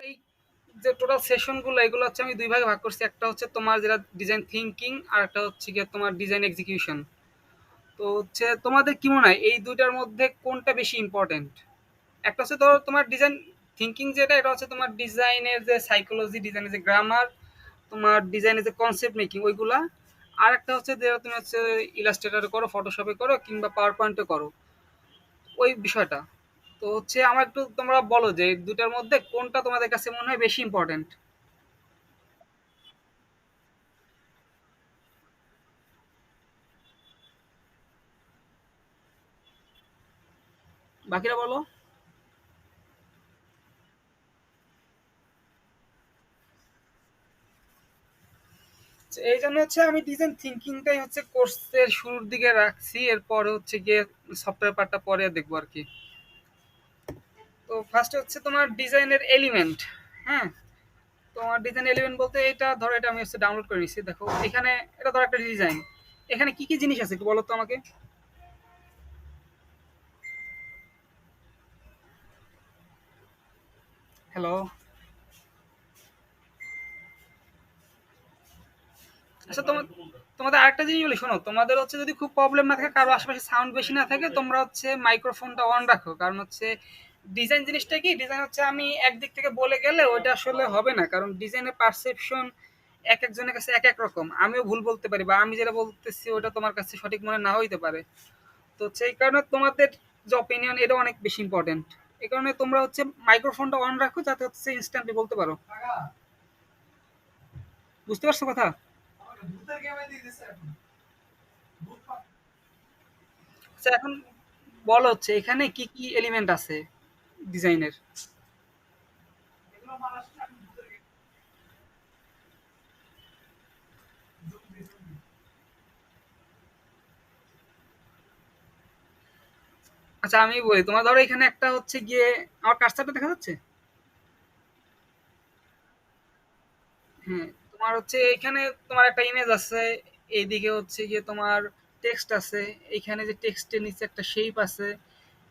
এই যে টোটাল সেশনগুলো এগুলো হচ্ছে আমি দুই ভাগে ভাগ করছি। একটা হচ্ছে তোমার যেটা ডিজাইন থিঙ্কিং, আর একটা হচ্ছে গিয়ে তোমার ডিজাইন এক্সিকিউশন। তো হচ্ছে তোমাদের কি মনে হয় এই দুইটার মধ্যে কোনটা বেশি ইম্পর্টেন্ট? একটা হচ্ছে ধরো তোমার ডিজাইন থিঙ্কিং, যেটা এটা হচ্ছে তোমার ডিজাইনের যে সাইকোলজি, ডিজাইনের যে গ্রামার, তোমার ডিজাইনের যে কনসেপ্ট মেকিং ওইগুলা। আর একটা হচ্ছে যে তুমি হচ্ছে ইলাস্ট্রেটরে করো, ফটোশপে করো, কিংবা পাওয়ার পয়েন্টে করো ওই বিষয়টা। তো হচ্ছে আমার একটু তোমরা বলো যে এই দুটার মধ্যে কোনটা তোমাদের কাছে মনে হয় বেশি ইম্পর্টেন্ট। বাকিরা বলো। এই জন্য হচ্ছে আমি ডিজাইন থিঙ্কিংটাই হচ্ছে কোর্সের শুরুর দিকে রাখছি, এরপরে হচ্ছে গিয়ে সফটওয়্যার পার্টটা পরে দেখবো আর কি। তো ফার্স্টে হচ্ছে তোমার ডিজাইনের এলিমেন্ট। হ্যাঁ, তোমার ডিজাইন এলিমেন্ট বলতে এটা ধরো, এটা আমি হচ্ছে ডাউনলোড করে নিচ্ছি, দেখো এখানে। এটা ধরো একটা ডিজাইন, এখানে কি কি জিনিস আছে একটু বলো তো আমাকে। হ্যালো। আচ্ছা, তোমাদের আরেকটা জিনিস বলি, শোনো, তোমাদের হচ্ছে যদি খুব প্রবলেম না থাকে, কারো আশেপাশে সাউন্ড বেশি না থাকে, তোমরা হচ্ছে মাইক্রোফোনটা অন রাখো। কারণ হচ্ছে ডিজাইন জিনিসটা কি, ডিজাইন হচ্ছে আমি একদিক থেকে বলে গেলে ওইটা আসলে হবে না, কারণ ডিজাইনের পারসেপশন এক একজনের কাছে এক এক রকম। আমিও ভুল বলতে পারি, বা আমি যেটা বলতেছি ওটা তোমার কাছে সঠিক মনে না হইতে পারে। তো সেই কারণে তোমাদের যে অপিনিয়ন এটা অনেক বেশি ইম্পর্টেন্ট। এই কারণে তোমরা হচ্ছে মাইক্রোফোনটা অন রাখো, যাতে হচ্ছে ইনস্ট্যান্টলি বলতে পারো। বুঝতে পারছো কথা? আচ্ছা, এখন বলো হচ্ছে এখানে কি কি এলিমেন্ট আছে ডিজাইনের। আচ্ছা, আমি বলি, তোমার ধরো এখানে একটা হচ্ছে গিয়ে, আমার কার্সারটা দেখা যাচ্ছে? হ্যাঁ, তোমার হচ্ছে এখানে তোমার একটা ইমেজ আছে, এইদিকে হচ্ছে গিয়ে তোমার টেক্সট আছে, এইখানে যে টেক্সটের নিচে একটা শেপ আছে,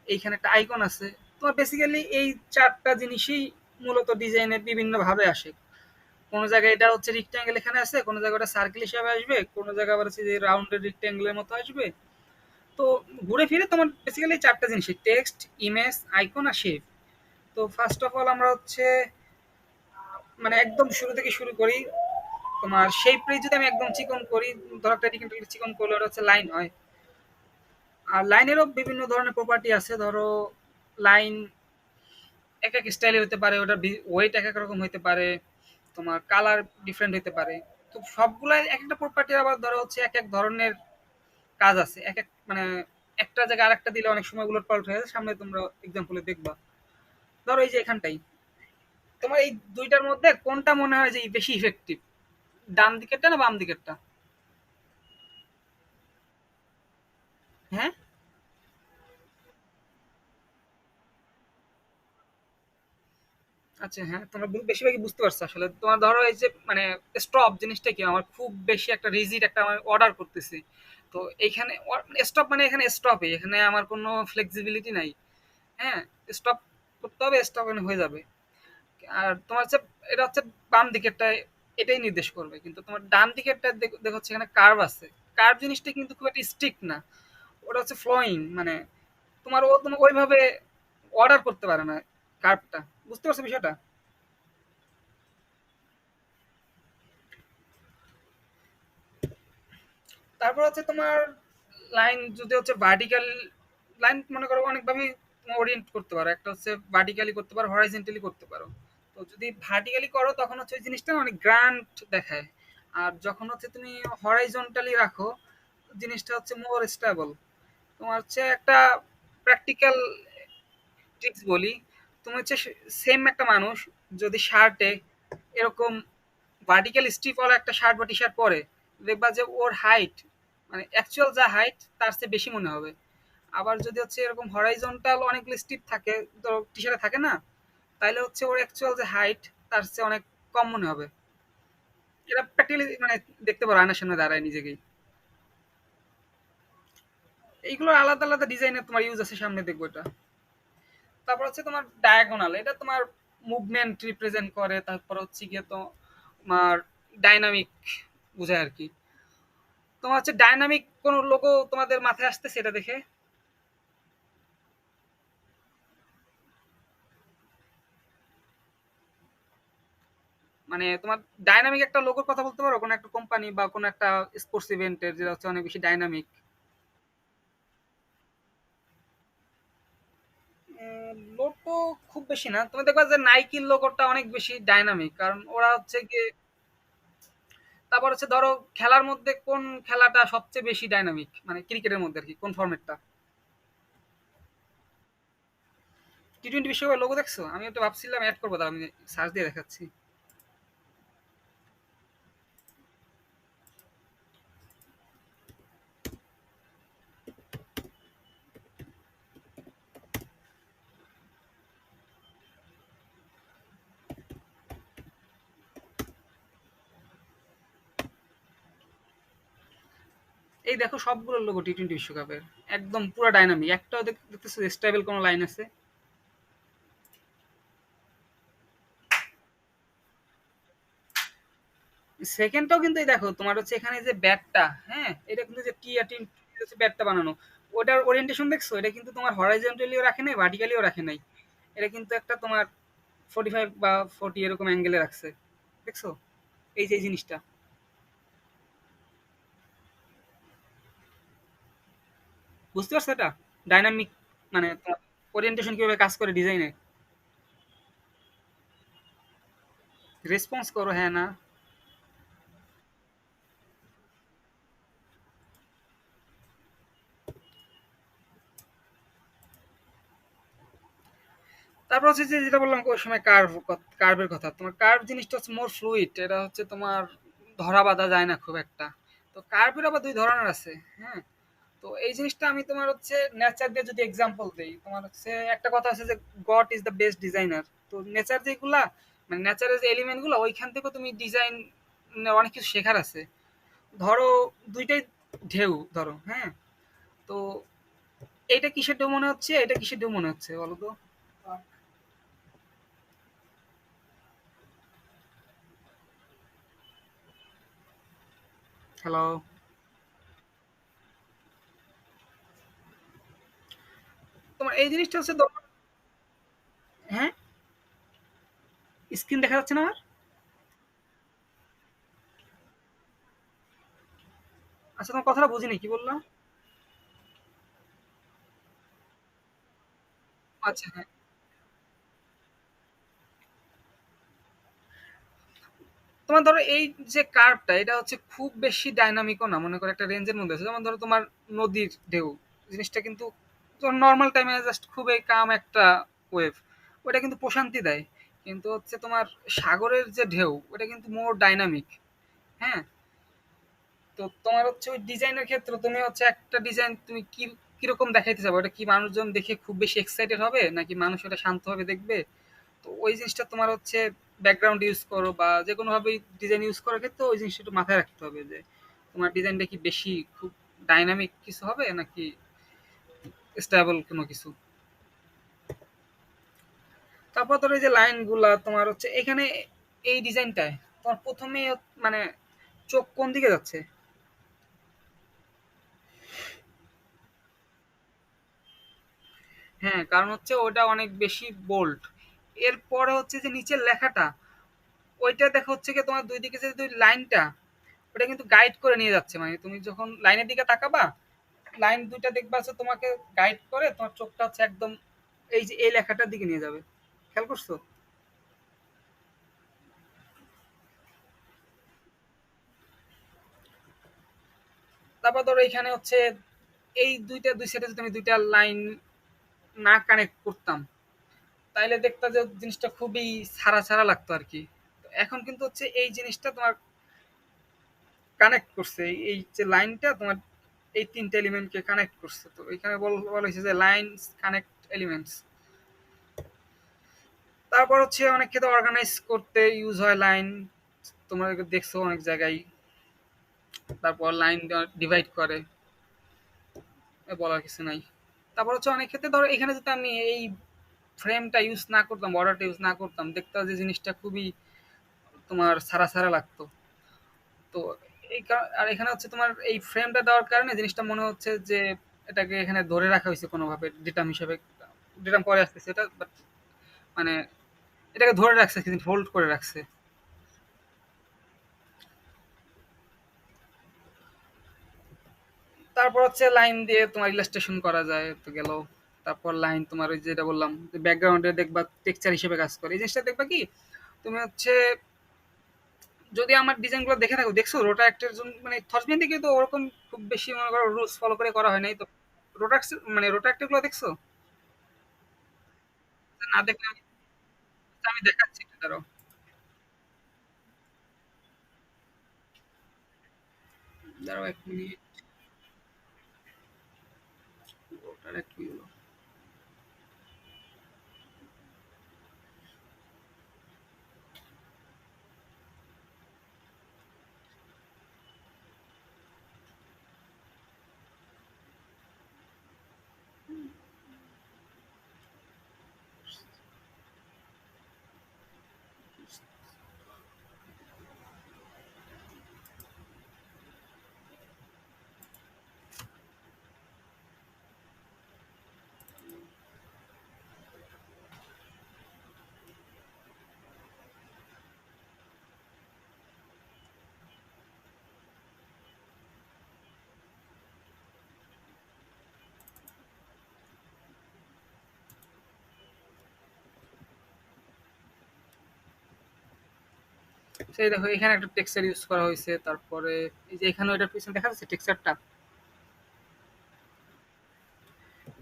এইখানে একটা আইকন আছে। তোমার বেসিক্যালি এই চারটা জিনিসই মূলত ডিজাইনের বিভিন্ন ভাবে আসে। কোনো জায়গায় এটা হচ্ছে রিক্ট্যাঙ্গেল এখানে আছে, কোনো জায়গায় ওটা সার্কেল হিসাবে আসবে, কোনো জায়গায় আবার হচ্ছে যে রাউন্ডেড রিক্ট্যাঙ্গেলের মতো আসবে। তো ঘুরে ফিরে তোমার বেসিক্যালি চারটা জিনিস, টেক্সট, ইমেজ, আইকন আর শেপ। তো ফার্স্ট অফ অল আমরা হচ্ছে মানে একদম শুরু থেকে শুরু করি। তোমার শেপটা যদি আমি একদম চিকন করি, ধরো একটা রেক্টেঙ্গেল চিকন করলে ওটা হচ্ছে লাইন হয়। আর লাইনেরও বিভিন্ন ধরনের প্রপার্টি আছে, ধরো লাইন এক এক স্টাইলে হতে পারে, ওটার ওয়েট এক এক রকম হতে পারে, তোমার কালার ডিফারেন্ট হতে পারে। তো সবগুলাই এক একটা প্রপার্টি, আবার ধরো হচ্ছে এক এক ধরনের কাজ আছে, এক এক মানে একটা জায়গায় আরেকটা দিলে অনেক সময় উলট পালট হয়ে যায়। সামনে তোমরা এক্সাম্পলে দেখবা। ধরো এই যে এখানটাই, তোমার এই দুইটার মধ্যে কোনটা মনে হয় যে বেশি ইফেক্টিভ, ডান দিকেরটা না বাম দিকেরটা? হ্যাঁ। আচ্ছা, হ্যাঁ, তোমরা বেশিরভাগই বুঝতে পারছো। আসলে তোমার ধরো এই যে মানে স্টপ জিনিসটা কি, আমার খুব বেশি একটা রিজিড একটা আমার অর্ডার করতেছি। তো এইখানে স্টপ মানে এখানে স্টপে, এখানে আমার কোনো ফ্লেক্সিবিলিটি নাই। হ্যাঁ, স্টপ করতে হবে, স্টপ মানে হয়ে যাবে। আর তোমার হচ্ছে এটা হচ্ছে বাম দিকেরটা, এটাই নির্দেশ করবে। কিন্তু তোমার ডান দিকেরটা দেখো হচ্ছে এখানে কার্ভ আছে। কার্ভ জিনিসটা কিন্তু খুব একটা স্ট্রিক্ট না, ওটা হচ্ছে ফ্লোয়িং, মানে তোমার ও তোমাকে ওইভাবে অর্ডার করতে পারে না কার্ভটা। বুঝতে পারছো বিষয়টা? তারপর হচ্ছে তোমার লাইন যদি হচ্ছে ভার্টিক্যাল লাইন, মনে করো অনেকভাবেই ওরিয়েন্ট করতে পারো। একটা হচ্ছে ভার্টিক্যালি করতে পারো, হরাইজন্টালি করতে পারো। তো যদি ভার্টিক্যালি করো তখন হচ্ছে ওই জিনিসটা অনেক গ্র্যান্ড দেখায়। আর যখন হচ্ছে তুমি হরাইজন্টালি রাখো, জিনিসটা হচ্ছে মোর স্টেবল। তোমার হচ্ছে একটা প্র্যাকটিক্যাল টিপস বলি। তুমি হচ্ছে সেম একটা মানুষ যদি শার্টে এরকম ভার্টিক্যাল স্ট্রিপওয়ালা একটা শার্ট বা টি শার্ট পরে, দেখবা যে ওর হাইট মানে অ্যাকচুয়াল যা হাইট তার চেয়ে বেশি মনে হবে। আবার যদি হচ্ছে এরকম হরাইজন্টাল অনেকগুলো স্ট্রিপ থাকে, তো টি শার্টে থাকে না, তাইলে হচ্ছে ওর অ্যাকচুয়াল যে হাইট তার চেয়ে অনেক কম মনে হবে। এটা প্র্যাকটিক্যালি মানে দেখতে পারো আয়নার সামনে দাঁড়ায় নিজেকেই। এইগুলো আলাদা আলাদা ডিজাইনের তোমার ইউজ আছে, সামনে দেখবো এটা। তারপর হচ্ছে তোমার ডায়াগোনাল, এটা তোমার মুভমেন্ট রিপ্রেজেন্ট করে, তারপর হচ্ছে গিয়ে তো তোমার ডাইনামিক বোঝায় আর কি। তোমার হচ্ছে ডাইনামিক কোন লোগো তোমাদের মাথায় আসছে সেটা দেখে? মানে তোমার ডাইনামিক একটা লোগোর কথা বলতে পারো, কোনো একটা কোম্পানি বা কোনো একটা স্পোর্টস ইভেন্টের যেটা হচ্ছে অনেক বেশি ডাইনামিক? লোগো খুব বেশি না, তুমি দেখবা যে নাইকির লোগোটা অনেক বেশি ডাইনামিক, কারণ ওরা হচ্ছে গিয়ে, তারপর হচ্ছে ধরো খেলার মধ্যে কোন খেলাটা সবচেয়ে বেশি ডাইনামিক, মানে ক্রিকেটের মধ্যে আর কি, কোন ফরম্যাটটা? টি-টোয়েন্টি বিশ্বকাপের লোগো দেখছো? আমি তো ভাবছিলাম অ্যাড করবো, তাহলে আমি সার্চ দিয়ে দেখাচ্ছি। এই দেখো সবগুলো লোগো টি-টোয়েন্টি বিশ্বকাপের, একদম পুরো ডাইনামিক, একটাও দেখতেছো স্টেবল কোনো লাইন আছে? সেকেন্ডটাও কিন্তু এই দেখো তোমার হচ্ছে এখানে যে ব্যাটটা, হ্যাঁ এটা কিন্তু যে টি আর টিম হচ্ছে ব্যাটটা বানানো, ওটার ওরিয়েন্টেশন দেখছো? এটা কিন্তু তোমার হরাইজন্টালিও রাখে নাই, ভার্টিক্যালিও রাখে নাই, এটা কিন্তু একটা তোমার 45 বা 40 এরকম অ্যাঙ্গেলে রাখছে, দেখছো? এই যে এই জিনিসটা, বুঝতে পারছো এটা? ডাইনামিক মানে ওরিয়েন্টেশন কিভাবে কাজ করে ডিজাইনে। রেসপন্স করো, হ্যাঁ না? তারপর হচ্ছে যে যেটা বললাম ওই সময় কার্ভের কথা, তোমার কার্ভ জিনিসটা হচ্ছে মোর ফ্লুইড, এটা হচ্ছে তোমার ধরা বাঁধা যায় না খুব একটা। তো কার্ভের আবার দুই ধরনের আছে, হ্যাঁ। তো এই জিনিসটা আমি তোমার হচ্ছে নেচার দিয়ে যদি এক্সাম্পল দেই, তোমার হচ্ছে একটা কথা আছে যে god is the best designer. তো নেচার যেগুলা, মানে নেচারের যে এলিমেন্ট গুলো, ওইখান থেকেও তুমি ডিজাইন অনেক কিছু শেখার আছে। ধরো দুইটাই ঢেউ ধরো, হ্যাঁ। তো এইটা কিসের ঢেউ মনে হচ্ছে, এটা কিসের ঢেউ মনে হচ্ছে বলো তো? হ্যালো? তোমার এই জিনিসটা হচ্ছে হ্যাঁ, স্ক্রিন দেখা যাচ্ছে না আমার? আচ্ছা, তোমার কথাটা বুঝিনি, কি বললাম? আচ্ছা, হ্যাঁ। তোমার ধরো এই যে কার্ভটা, এটা হচ্ছে খুব বেশি ডাইনামিকও না, মনে করো একটা রেঞ্জের মধ্যে আছে, যেমন ধরো তোমার নদীর ঢেউ জিনিসটা কিন্তু নর্মাল টাইমে জাস্ট খুবই কাম একটা ওয়েভ, ওটা কিন্তু প্রশান্তি দেয়। কিন্তু হচ্ছে তোমার সাগরের যে ঢেউ, ওটা কিন্তু মোর ডাইনামিক, হ্যাঁ। তো তোমার হচ্ছে ওই ডিজাইনের ক্ষেত্রে তুমি হচ্ছে একটা ডিজাইন তুমি কি কিরকম দেখাইতে চাও, ওটা কি মানুষজন দেখে খুব বেশি এক্সাইটেড হবে, নাকি মানুষ ওটা শান্তভাবে দেখবে? তো ওই জিনিসটা তোমার হচ্ছে ব্যাকগ্রাউন্ড ইউজ করো বা যে কোনো ভাবে ডিজাইন ইউজ করার ক্ষেত্রে ওই জিনিসটা একটু মাথায় রাখতে হবে যে তোমার ডিজাইনটা কি বেশি খুব ডাইনামিক কিছু হবে নাকি স্টেবল কোনো কিছু। তারপর ধরো এই যে লাইন গুলা তোমার হচ্ছে এখানে, এই ডিজাইনটায় তোমার প্রথমে মানে চোখ কোন দিকে যাচ্ছে? হ্যাঁ, কারণ হচ্ছে ওটা অনেক বেশি বোল্ড। এরপরে হচ্ছে যে নিচের লেখাটা, ওইটা দেখা হচ্ছে কি তোমার দুই দিকে যে দুই লাইনটা, ওটা কিন্তু গাইড করে নিয়ে যাচ্ছে, মানে তুমি যখন লাইনের দিকে তাকাবা, লাইন দুইটা দেখবা হচ্ছে তোমাকে গাইড করে, তোমার চোখটা হচ্ছে একদম এই যে এই লেখাটার দিকে নিয়ে যাবে, খেয়াল করছো? তারপর ধরো এখানে হচ্ছে এই দুইটা দুই সাইডে যদি আমি দুইটা লাইন না কানেক্ট করতাম, তাইলে দেখতা যে জিনিসটা খুবই ছাড়া ছাড়া লাগতো আর কি। তো এখন কিন্তু হচ্ছে এই জিনিসটা তোমার কানেক্ট করছে, এই যে লাইনটা তোমার এই তিনটা এলিমেন্টকে কানেক্ট করছে, তো এখানে বলা হয়েছে যে লাইনস কানেক্ট এলিমেন্টস। তারপর হচ্ছে অনেক ক্ষেত্রে অর্গানাইজ করতে ইউজ হয় লাইন, তোমরা দেখছো অনেক জায়গায়। তারপর লাইন ডিভাইড করে, বলার কিছু নাই। তারপর হচ্ছে অনেক ক্ষেত্রে ধরো এখানে যদি আমি এই ফ্রেমটা ইউজ না করতাম, বর্ডারটা ইউজ না করতাম, দেখতে যে জিনিসটা খুবই তোমার সারা সারা লাগতো। তো আর এখানে হচ্ছে তোমার এই ফ্রেমটা দেওয়ার কারণে জিনিসটা মনে হচ্ছে যে এটাকে এখানে ধরে রাখা হয়েছে কোনোভাবে ডেটাম হিসেবে। ডেটাম পরে আসতেছে এটা, বাট মানে এটাকে ধরে রাখছে, কিন্তু হোল্ড করে রাখছে। তারপর হচ্ছে লাইন দিয়ে তোমার ইলাস্ট্রেশন করা যায় তো গেল। তারপর লাইন তোমার ওই যেটা বললাম ব্যাকগ্রাউন্ডে দেখবা টেক্সচার হিসেবে কাজ করে। এই জিনিসটা দেখবা কি তুমি হচ্ছে যদি আমার ডিজাইন গুলো দেখে থাকো, দেখছো রোটা একটা মানে থসবিন থেকে তো ওরকম খুব বেশি মনে করো রুলস ফলো করে করা হয় নাই তো। রোটাক্স মানে রোটা একটা গুলো দেখছো? না দেখলে আমি দেখাচ্ছি একটু, দাঁড়াও। দাঁড়াও 1 মিনিট। রোটার একটু হলো। সেই দেখো এখানে একটা টেক্সচার ইউজ করা হয়েছে। তারপরে এই যে এখানে ওইটার পিছনে দেখা যাচ্ছে টেক্সচারটা।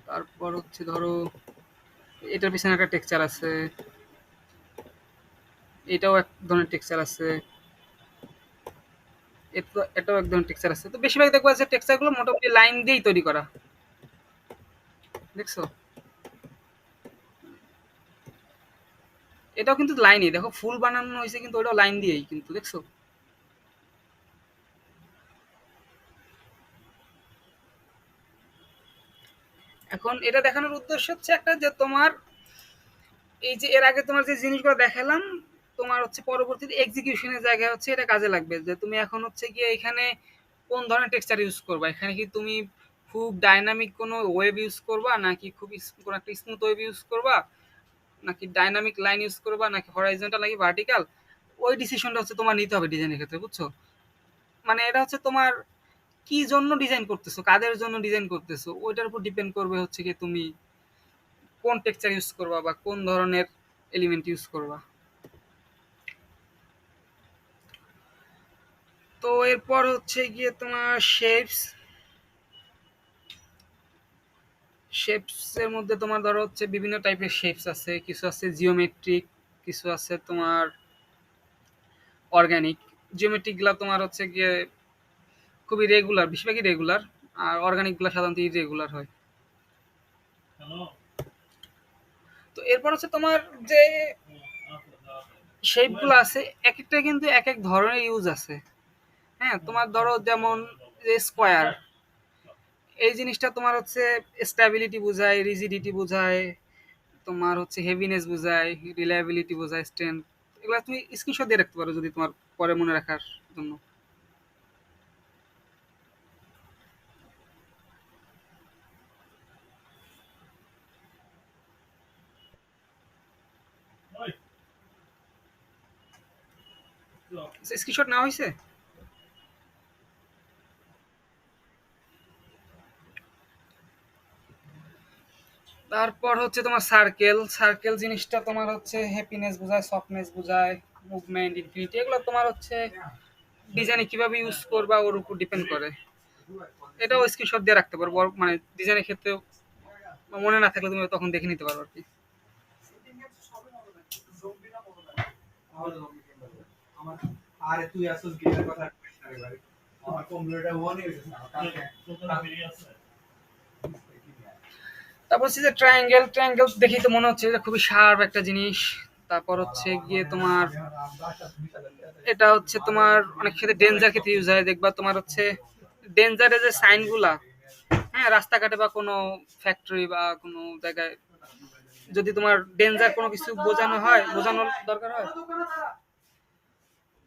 তারপর হচ্ছে ধরো এটার পিছনে একটা টেক্সচার আছে, এটাও এক ধরনের টেক্সচার আছে, এটাও এক ধরনের টেক্সচার আছে। তো বেশিরভাগ দেখবো যে টেক্সচার গুলো মোটামুটি লাইন দিয়েই তৈরি করা, দেখছো? এটাও কিন্তু লাইনই, দেখো ফুল বানানো হয়েছে কিন্তু ওটাও লাইন দিয়েই কিন্তু, দেখছো? এখন এটা দেখানোর উদ্দেশ্য হচ্ছে একটা যে তোমার এই যে এর আগে তোমার যে জিনিসগুলো দেখালাম, তোমার হচ্ছে পরবর্তীতে এক্সিকিউশনের জায়গায় হচ্ছে এটা কাজে লাগবে। যে তুমি এখন হচ্ছে গিয়ে এখানে কোন ধরনের টেক্সচার ইউজ করবা, এখানে কি তুমি খুব ডাইনামিক কোনো ওয়েব ইউজ করবা, নাকি খুব কোনো একটা স্মুথ ওয়েব ইউজ করবা, নাকি ডাইনামিক লাইন ইউজ করবা, নাকি হরাইজন্টাল নাকি ভার্টিক্যাল, ওই ডিসিশনটা হচ্ছে তোমার নিতে হবে ডিজাইনের ক্ষেত্রে, বুঝছো? মানে এটা হচ্ছে তোমার কি জন্য ডিজাইন করতেছো, কাদের জন্য ডিজাইন করতেছো, ওইটার উপর ডিপেন্ড করবে হচ্ছে কি তুমি কোন টেক্সচার ইউজ করবা বা কোন ধরনের এলিমেন্ট ইউজ করবা। তো এরপর হচ্ছে গিয়ে তোমার শেপস। শেপস এর মধ্যে তোমার ধরো হচ্ছে বিভিন্ন টাইপের শেপস আছে, কিছু আছে জিওমেট্রিক, কিছু আছে তোমার অর্গানিক। জিওমেট্রিক গুলা তোমার হচ্ছে গিয়ে খুবই রেগুলার, বেশিরভাগই রেগুলার, আর অর্গানিক গুলা সাধারণত ইরেগুলার হয়। তো এরপর হচ্ছে তোমার যে শেপ গুলো আছে, এক একটা কিন্তু এক এক ধরনের ইউজ আছে। হ্যাঁ, তোমার ধরো যেমন যে স্কোয়ার, এই জিনিসটা তোমার হচ্ছে স্ট্যাবিলিটি বোঝায়, রিজিডিটি বোঝায়, তোমার হচ্ছে হেভিনেস বোঝায়, রিলায়েবিলিটি বোঝায়, স্ট্রেংথ। এগুলো তুমি স্ক্রিনশট দিয়ে রাখতে পারো যদি তোমার পরে মনে রাখার জন্য। স্ক্রিনশট নেওয়া হয়েছে? তারপর হচ্ছে তোমার সার্কেল। সার্কেল জিনিসটা তোমার হচ্ছে হ্যাপিনেস বোঝায়, সফটনেস বোঝায়, মুভমেন্ট, ইনফিনিটি। এগুলো তোমার হচ্ছে ডিজাইনে কিভাবে ইউজ করবা ওর উপর ডিপেন্ড করে। এটাও স্ক্রিনশট দিয়ে রাখতে পারবো, মানে ডিজাইনের ক্ষেত্রে মনে না থাকলে তুমি তখন দেখে নিতে পারো আর কি। আরে তুই আসল গেমের কথা কইছ না রে ভাই, আমার কম্পিউটারটা অন হয়ে গেছে না কালকে তারপর হচ্ছে যে ট্রায়াঙ্গেল। ট্রায়াঙ্গেল দেখেই তো মনে হচ্ছে এটা খুবই শার্প একটা জিনিস। তারপর হচ্ছে গিয়ে তোমার এটা হচ্ছে তোমার অনেক ক্ষেত্রে ডেঞ্জার ক্ষেত্রে ইউজ হয়, দেখবা তোমার হচ্ছে ডেঞ্জারের যে সাইনগুলা, হ্যাঁ রাস্তাঘাটে বা কোনো ফ্যাক্টরি বা কোনো জায়গায় যদি তোমার ডেঞ্জার কোনো কিছু বোঝানো হয়, বোঝানোর দরকার হয়,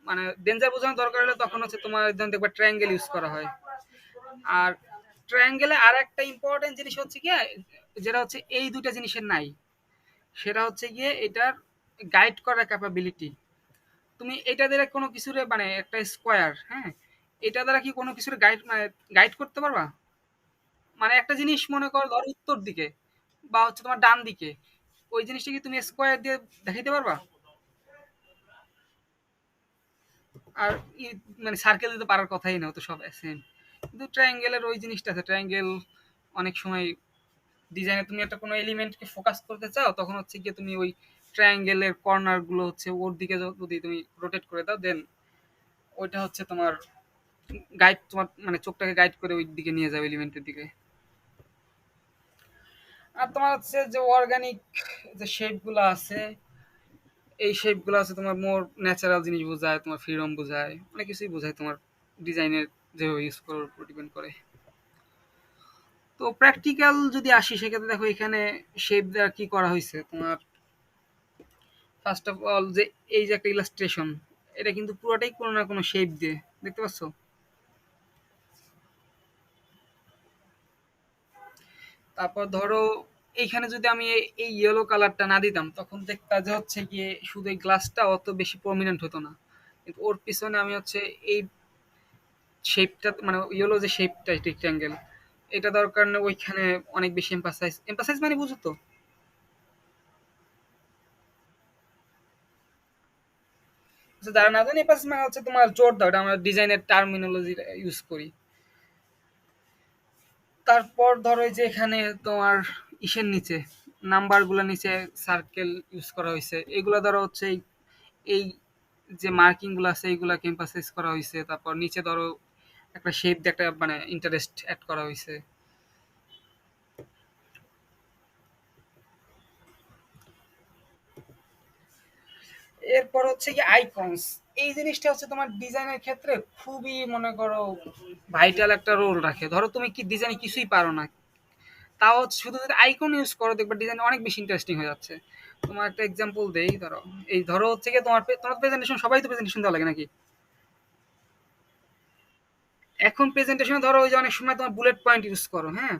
মানে ডেঞ্জার বোঝানোর দরকার হলে তখন হচ্ছে তোমার একদম দেখবা ট্রায়াঙ্গেল ইউজ করা হয়। আর ট্রায়াঙ্গেলে আর একটা ইম্পর্টেন্ট জিনিস হচ্ছে কি, যেটা হচ্ছে এই দুইটা জিনিসের নাই, সেটা হচ্ছে গিয়ে এটার গাইড করার ক্যাপাবিলিটি। তুমি এটা দ্বারা কোনো কিছুরে মানে একটা স্কোয়ার, হ্যাঁ, এটা দ্বারা কি কোনো কিছুর গাইড মানে গাইড করতে পারবা? মানে একটা জিনিস মনে করো ধরো উত্তর দিকে বা হচ্ছে তোমার ডান দিকে, ওই জিনিসটা কি তুমি স্কোয়ার দিয়ে দেখাইতে পারবা? আর মানে সার্কেল দিতে পারার কথাই না, ও তো সব সেম। কিন্তু ট্রায়াঙ্গেলের ওই জিনিসটা আছে, ট্রায়াঙ্গেল অনেক সময় ডিজাইনে তুমি একটা কোনো এলিমেন্টকে ফোকাস করতে চাও, তখন হচ্ছে গিয়ে তুমি ওই ট্রায়াঙ্গেলের কর্নার গুলো হচ্ছে ওর দিকে যদি তুমি রোটেট করে দাও, দেন ওইটা হচ্ছে তোমার গাইড, তোমার মানে চোখটাকে গাইড করে ওই দিকে নিয়ে যাবে এলিমেন্টের দিকে। আর তোমার হচ্ছে যে অর্গানিক যে শেপ গুলো আছে, এই শেপ গুলো আছে তোমার মোর ন্যাচারাল জিনিস বোঝায়, তোমার ফ্রিডম বোঝায়, অনেক কিছুই বোঝায় তোমার ডিজাইনের যেভাবে ইউজ করার উপর ডিপেন্ড করে। তো প্র্যাকটিক্যাল যদি আসি সেক্ষেত্রে দেখো এখানে শেপ দেওয়ার কি করা হয়েছে তোমার। ফার্স্ট অফ অল যে এই যে একটা ইলাস্ট্রেশন, এটা কিন্তু পুরোটাই কোনো না কোনো শেপ দিয়ে, দেখতে পাচ্ছ? তারপর ধরো এইখানে যদি আমি এই ইয়েলো কালারটা না দিতাম, তখন দেখতা যে হচ্ছে গিয়ে শুধু এই গ্লাসটা অত বেশি প্রমিনেন্ট হতো না। কিন্তু ওর পিছনে আমি হচ্ছে এই শেপটা মানে ইয়েলো যে শেপটা রেক্ট্যাঙ্গেল, এটা দেওয়ার কারণে ওইখানে অনেক বেশি এম্পাসাইজ, এম্পাসাইজ মানে বুঝো তো? আচ্ছা, যারা না জানে এম্পাসাইজ মানে হচ্ছে তোমার জোর দাও, এটা আমরা ডিজাইনের টার্মিনোলজি ইউজ করি। তারপর ধরো এই যে এখানে তোমার ইসের নিচে নাম্বারগুলো নিচে সার্কেল ইউজ করা হয়েছে, এগুলো ধরো হচ্ছে এই যে মার্কিং গুলো আছে এইগুলাকে এমফাসাইজ করা হয়েছে। তারপর নিচে ধরো একটা শেপ দিয়ে একটা মানে ইন্টারেস্ট অ্যাড করা হয়েছে। এরপর হচ্ছে কি আইকনস, এই জিনিসটা হচ্ছে তোমার ডিজাইনের ক্ষেত্রে খুবই মনে করো ভাইটাল একটা রোল রাখে। ধরো তুমি কি ডিজাইনে কিছুই পারো না, তাও হচ্ছে শুধু যদি আইকন ইউজ করো দেখবে ডিজাইন অনেক বেশি ইন্টারেস্টিং হয়ে যাচ্ছে। তোমার একটা এক্সাম্পল দেই, ধরো এই ধরো হচ্ছে কি তোমার তোমার প্রেজেন্টেশন, সবাই তো প্রেজেন্টেশন দেওয়া লাগে নাকি? এখন প্রেজেন্টেশনে ধরো ওই যে অনেক সময় তোমার বুলেট পয়েন্ট ইউজ করো, হ্যাঁ,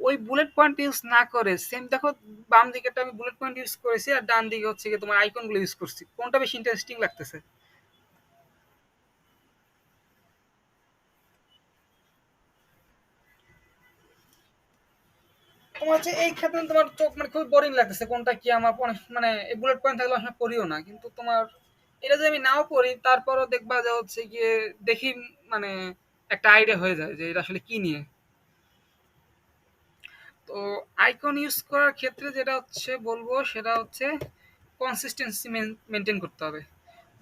ওই বুলেট পয়েন্ট ইউজ না করে সেম দেখো বাম দিকেটা আমি বুলেট পয়েন্ট ইউজ করেছি আর ডান দিকে হচ্ছে কি তোমার আইকনগুলো ইউজ করছি, কোনটা বেশি ইন্টারেস্টিং লাগতেছে? তোমার হচ্ছে এই ক্ষেত্রে তোমার চোখ মানে খুব বোরিং লাগতেছে, কোনটা কি আমার অনেক মানে এই বুলেট পয়েন্ট থাকলে আসলে পড়িও না, কিন্তু তোমার এটা যদি আমি নাও পড়ি তারপরও দেখবা যে হচ্ছে গিয়ে দেখি মানে একটা আইডিয়া হয়ে যায় যে এটা আসলে কি নিয়ে। তো আইকন ইউজ করার ক্ষেত্রে যেটা হচ্ছে বলবো সেটা হচ্ছে কনসিস্টেন্সি মেনটেন করতে হবে।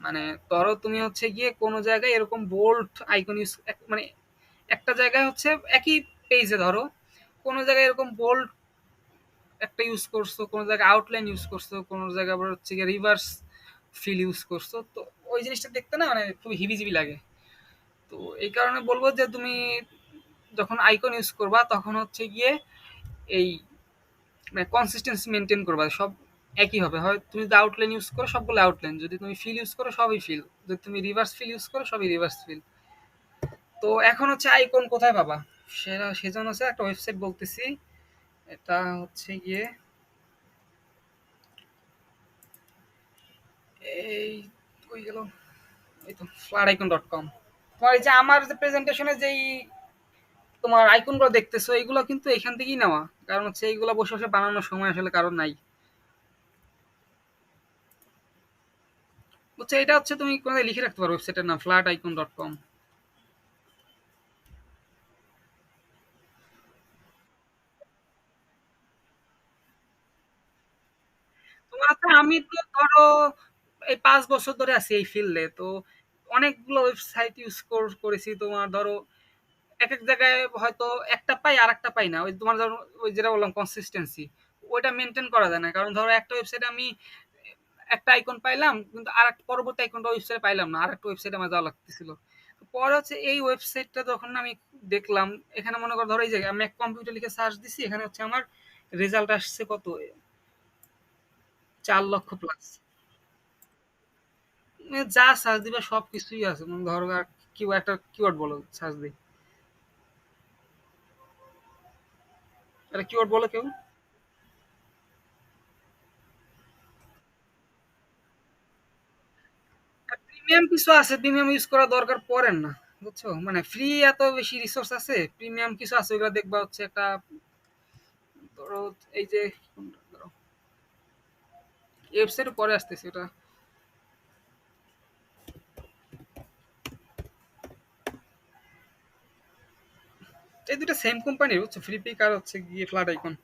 মানে ধরো তুমি হচ্ছে গিয়ে কোনো জায়গায় এরকম বোল্ড আইকন ইউজ, মানে একটা জায়গায় হচ্ছে একই পেজে ধরো কোনো জায়গায় এরকম বোল্ড একটা ইউজ করছো, কোনো জায়গায় আউটলাইন ইউজ করছো, কোনো জায়গায় আবার হচ্ছে গিয়ে রিভার্স ফিল ইউজ করছো, তো ওই জিনিসটা দেখতে না মানে খুব হিবিজিবি লাগে। তো এই কারণে বলবো যে তুমি যখন আইকন ইউজ করবা তখন হচ্ছে গিয়ে এই মানে কনসিস্টেন্সি মেনটেন করবা, সব একই হবে। হয় তুমি যদি আউটলাইন ইউজ করো সবগুলো আউটলাইন, যদি তুমি ফিল ইউজ করো সবই ফিল, যদি তুমি রিভার্স ফিল ইউজ করো সবই রিভার্স ফিল। তো এখন হচ্ছে আইকন কোথায় পাবা, সেটা সেজন্য হচ্ছে একটা ওয়েবসাইট বলতেছি। এটা হচ্ছে গিয়ে এই কই গেল, এই তো flaticon.com। তোমার এই যে আমার যে প্রেজেন্টেশনে যেই তোমার আইকনগুলো দেখতেছো এইগুলো কিন্তু এখান থেকেই নেওয়া, কারণ হচ্ছে এইগুলো বসে বসে বানানোর সময় আসলে কারণ নাই। বুঝছো, এটা হচ্ছে তুমি কোথায় লিখে রাখতে পারো, ওয়েবসাইটের নাম flaticon.com। তোমার হচ্ছে আমি তো ধরো এই 5 বছর ধরে আছি এই ফিল্ডে, তো অনেকগুলো ওয়েবসাইট ইউজ করেছি। তোমার ধরো এক এক জায়গায় হয়তো একটা পাই আর একটা পাই না, ওই তোমার ধরো ওই যেটা বললাম কনসিস্টেন্সি, ওইটা মেনটেন করা যায় না। কারণ ধরো একটা ওয়েবসাইটে আমি একটা আইকন পাইলাম কিন্তু আর একটা পরবর্তী আইকনটা ওয়েবসাইটে পাইলাম না, আর একটা ওয়েবসাইটে আমার যাওয়া লাগতেছিল। তো পরে হচ্ছে এই ওয়েবসাইটটা যখন আমি দেখলাম, এখানে মনে করো ধরো এই যে আমি এক কম্পিউটার লিখে সার্চ দিছি, এখানে হচ্ছে আমার রেজাল্ট আসছে কত 4 লক্ষ প্লাস। যা সার্চ দিবা সব কিছুই আছে, ধরো আর কি একটা কিওয়ার্ড বলো সার্চ দিই, একটা কিওয়ার্ড বলো কেউ। প্রিমিয়াম কিছু আছে, প্রিমিয়াম ইউজ করা দরকার পড়েন না, বুঝছো? মানে ফ্রি এত বেশি রিসোর্স আছে, প্রিমিয়াম কিছু আছে ওগুলো দেখবা হচ্ছে একটা, ধরো এই যে ওয়েবসাইট পরে আসতেছে ওটা, এই দুটো সেম কোম্পানির, বুঝছো? ফ্রি পিক আর হচ্ছে গিয়ে ফ্ল্যাট আইকন।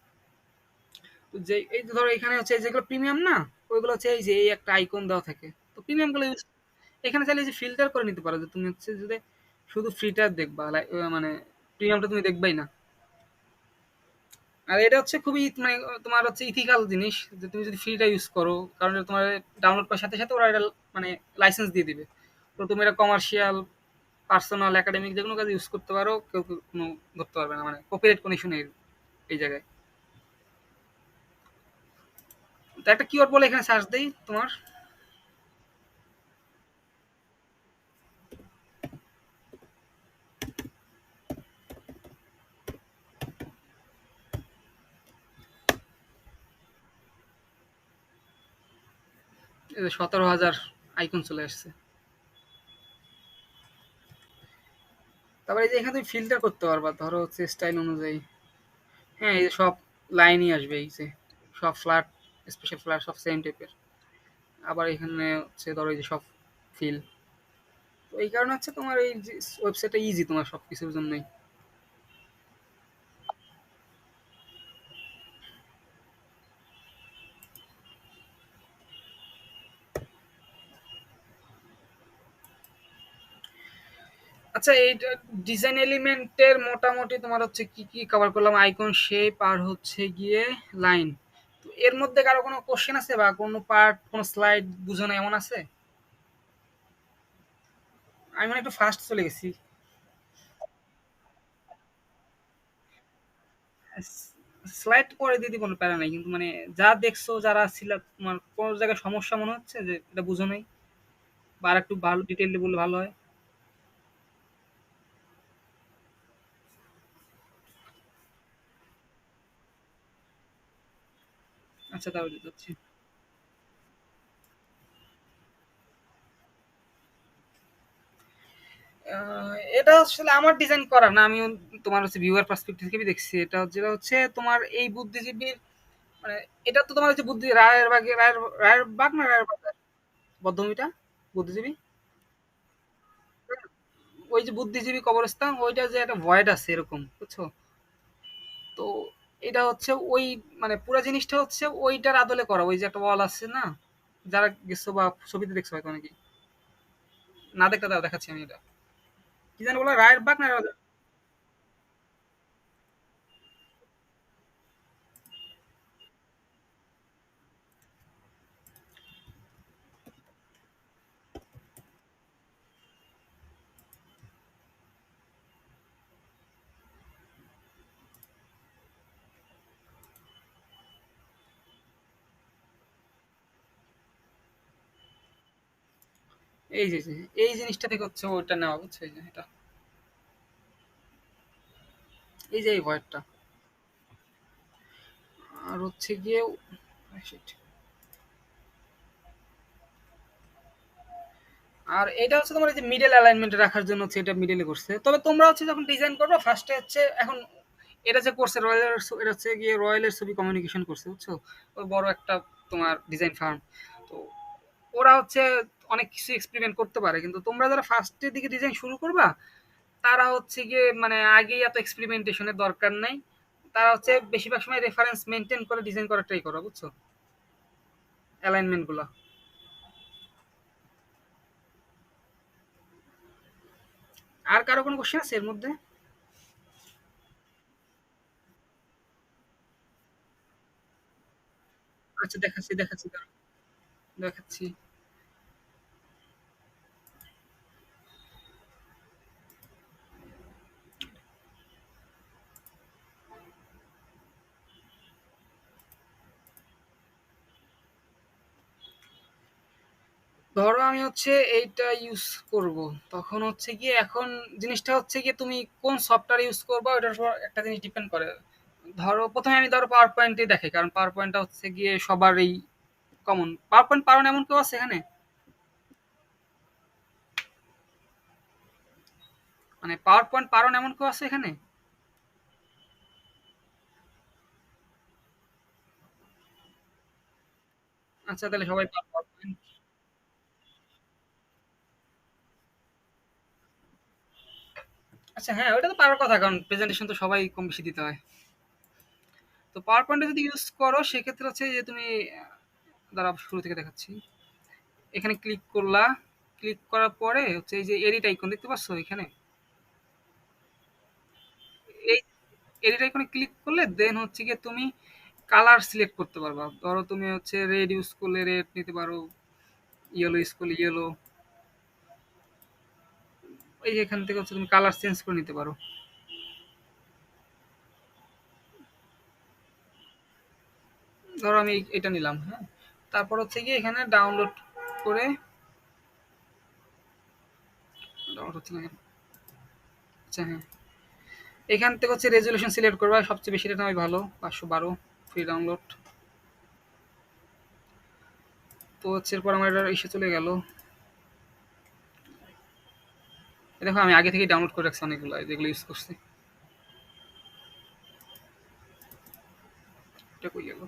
তো যে এই যে ধরো এখানে হচ্ছে যেগুলো প্রিমিয়াম না, ওইগুলো হচ্ছে এই যে এই একটা আইকন দেওয়া থাকে, তো প্রিমিয়াম গুলো ইউজ, এখানে চাইলে এই যে ফিল্টার করে নিতে পারো যে তুমি হচ্ছে যদি শুধু ফ্রিটা দেখবা, মানে প্রিমিয়ামটা তুমি দেখবাই না। আর এটা হচ্ছে খুবই মানে তোমার হচ্ছে ইথিক্যাল জিনিস, যে তুমি যদি ফ্রিটা ইউজ করো, কারণ এটা তোমার ডাউনলোড করার সাথে সাথে ওরা এটা মানে লাইসেন্স দিয়ে দিবে। তো তুমি এটা কমার্শিয়াল, পার্সোনাল, একাডেমিক যে কোনো কাজে ইউজ করতে পারো, কেউ কোনো ধরতে পারবে না, মানে কপিরাইট কোনো ইস্যু নেই এই জায়গায়। তো একটা কিওয়ার্ড বলে এখানে সার্চ দেই তোমার, এই যে 17,000 আইকন চলে আসছে। তারপরে এই যে এখানে তুমি ফিল্টার করতে পারবা, ধরো হচ্ছে স্টাইল অনুযায়ী। হ্যাঁ, এই যে সব লাইনই আসবে, এই যে সব ফ্ল্যাট, স্পেশাল ফ্ল্যাট, সব সেম টাইপের। আবার এখানে হচ্ছে ধরো এই যে সব ফিল। তো এই কারণে হচ্ছে তোমার এই যে ওয়েবসাইটটা ইজি তোমার সব কিছুর জন্যই। আচ্ছা, এই ডিজাইন এলিমেন্টের মোটামুটি তোমার হচ্ছে কি কি কভার করলাম? আইকন, শেপ, আর হচ্ছে গিয়ে লাইন। তো এর মধ্যে কারো কোনো কোশ্চেন আছে বা কোনো পার্ট, কোনো স্লাইড বুঝো না এমন আছে? আমি মানে একটু ফাস্ট চলে গেছি। স্লাইড পরে দিদি কোনো প্যারা নাই, কিন্তু মানে যা দেখছো, যারা ছিল, তোমার কোনো জায়গায় সমস্যা মনে হচ্ছে যে এটা বুঝো নাই, বা আর একটু ভালো ডিটেইলে বললে ভালো হয়। আচ্ছা, তাহলে যাচ্ছি। এটা আসলে আমার ডিজাইন করা না, আমি তোমার হচ্ছে ভিউয়ার পার্সপেক্টিভ থেকে দেখছি। এটা যেটা হচ্ছে তোমার এই বুদ্ধিজীবীর, মানে এটা তো তোমার হচ্ছে বুদ্ধি রায়ের বাগে, রায়ের বাগ না রায়ের বাগ, বদ্ধভূমিটা, বুদ্ধিজীবী, ওই যে বুদ্ধিজীবী কবরস্থান, ওইটা যে একটা ভয়েড আছে এরকম, বুঝছো? তো এটা হচ্ছে ওই, মানে পুরো জিনিসটা হচ্ছে ওইটার আদলে করা, ওই যে একটা ওয়াল আছে না, যারা গেছো বা ছবিতে দেখছো হয়তো অনেকে, না দেখতে দাও দেখাচ্ছি আমি এটা, কি জানি বলো, রায়ের বাগ না এই যে এই জিনিসটা থেকে হচ্ছে ওইটা নেওয়া, বুঝছো? এই যে এটা, এই যে এই ভয়েরটা, আর হচ্ছে গিয়ে shit, আর এটা হচ্ছে তোমার এই যে মিডল অ্যালাইনমেন্টে রাখার জন্য হচ্ছে এটা মিডলে করছে। তবে তোমরা হচ্ছে যখন ডিজাইন করবে ফার্স্টে হচ্ছে এখন, এটা যে করছে রয়্যালের, এটা হচ্ছে গিয়ে রয়্যালের ছবি কমিউনিকেশন করছে, বুঝছো? ওই বড় একটা তোমার ডিজাইন ফার্ম। তো ওরা হচ্ছে অনেক কিছু এক্সপেরিমেন্ট করতে পারে, কিন্তু তোমরা যারা ফার্স্টের দিকে ডিজাইন শুরু করবা, তারা হচ্ছে গিয়ে মানে আগেই এত এক্সপেরিমেন্টেশনের দরকার নাই। তারা হচ্ছে বেশিরভাগ সময় রেফারেন্স মেনটেন করে ডিজাইন করার ট্রাই করো, বুঝছো? অ্যালাইনমেন্ট গুলো। আর কারো কোনো কোশ্চেন আছে এর মধ্যে? আচ্ছা, দেখাচ্ছি দেখাচ্ছি, দাঁড়াও, দেখাচ্ছি। ধরো আমি হচ্ছে এইটা ইউজ করব, তখন হচ্ছে গিয়ে এখন জিনিসটা হচ্ছে গিয়ে তুমি কোন সফটওয়্যার ইউজ করবা ওটার উপর একটা জিনিস ডিপেন্ড করে। ধরো প্রথমে আমি ধরো পাওয়ার পয়েন্টই দেখাই, কারণ পাওয়ার পয়েন্টটা হচ্ছে গিয়ে সবারই কমন। পাওয়ার পয়েন্ট পারো না এমন কেউ আছে এখানে? মানে পাওয়ার পয়েন্ট পারো না এমন কেউ আছে এখানে? আচ্ছা, তাহলে সবাই পাওয়ার পয়েন্ট। আচ্ছা হ্যাঁ, ওটা তো পারার কথা, কারণ প্রেজেন্টেশন তো সবাই কম বেশি দিতে হয়। তো পাওয়ার পয়েন্টে যদি ইউজ করো সেক্ষেত্রে হচ্ছে যে তুমি দাঁড়াও শুরু থেকে দেখাচ্ছি। এখানে ক্লিক করলা, ক্লিক করার পরে হচ্ছে এই যে এডিট আইকন দেখতে পাচ্ছ এখানে, এই এডিট আইকনে ক্লিক করলে দেন হচ্ছে গিয়ে তুমি কালার সিলেক্ট করতে পারবা। ধরো তুমি হচ্ছে রেড ইউজ করলে রেড নিতে পারো, ইয়েলো ইউজ করলে ইয়েলো। এই যে এখান থেকে হচ্ছে তুমি কালার চেঞ্জ করে নিতে পারো। ধরো আমি এটা নিলাম, হ্যাঁ। তারপর হচ্ছে গিয়ে এখানে ডাউনলোড করে, ডাউনলোড হচ্ছে না কেন? আচ্ছা হ্যাঁ, এখান থেকে হচ্ছে রেজলিউশন সিলেক্ট করবা, সবচেয়ে বেশি এটা নয় ভালো 512 ফ্রি ডাউনলোড। তো হচ্ছে এরপর আমার এটা ইসে চলে গেল। দেখো আমি আগে থেকেই ডাউনলোড করে রাখছি অনেকগুলো যেগুলো ইউজ করছি। এটা কই গেল?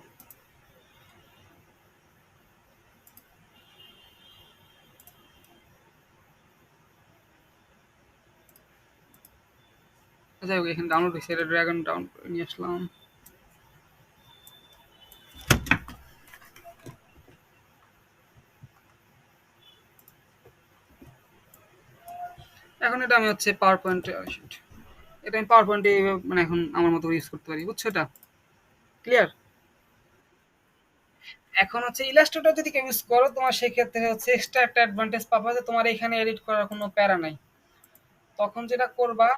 যাই হোক, এখানে ডাউনলোড হয়েছে, এটা ড্রাগন ডাউন করে নিয়ে আসলাম। এখন এটা আমি হচ্ছে পাওয়ার পয়েন্টে, এটা আমি পাওয়ার পয়েন্টে মানে এখন আমার মতো ইউজ করতে পারি, বুঝছো এটা? ক্লিয়ার? এখন হচ্ছে ইলাস্ট্রেটর যদি কেউ ইউজ করো তোমার সেক্ষেত্রে হচ্ছে এক্সট্রা একটা অ্যাডভান্টেজ পাবা, যে তোমার এখানে এডিট করার কোনো প্যারা নাই। তখন যেটা করবা,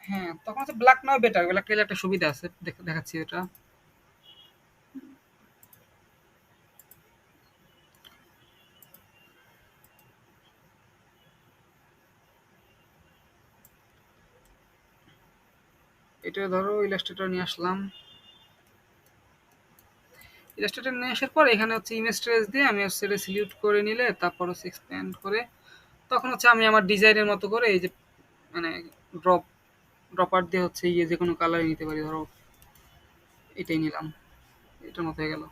হ্যাঁ তখন হচ্ছে ব্ল্যাক নয় বেটার, ব্ল্যাক এর একটা সুবিধা আছে, দেখাচ্ছি এটা। এটা ধরো ইলাস্ট্রেটর নিয়ে আসলাম। ইলাস্ট্রেটর নিয়ে আসার পর এখানে হচ্ছে ইমেজ ট্রেস দিয়ে আমি হচ্ছে এটা সিলেক্ট করে নিলে, তারপর হচ্ছে এক্সপ্যান্ড করে তখন হচ্ছে আমি আমার ডিজাইনের মতো করে এই যে মানে ড্রপ ড্রপার দিয়ে হচ্ছে ইয়ে যে কোনো কালারই নিতে পারি। ধরো এটাই নিলাম, এটার মতো হয়ে গেল।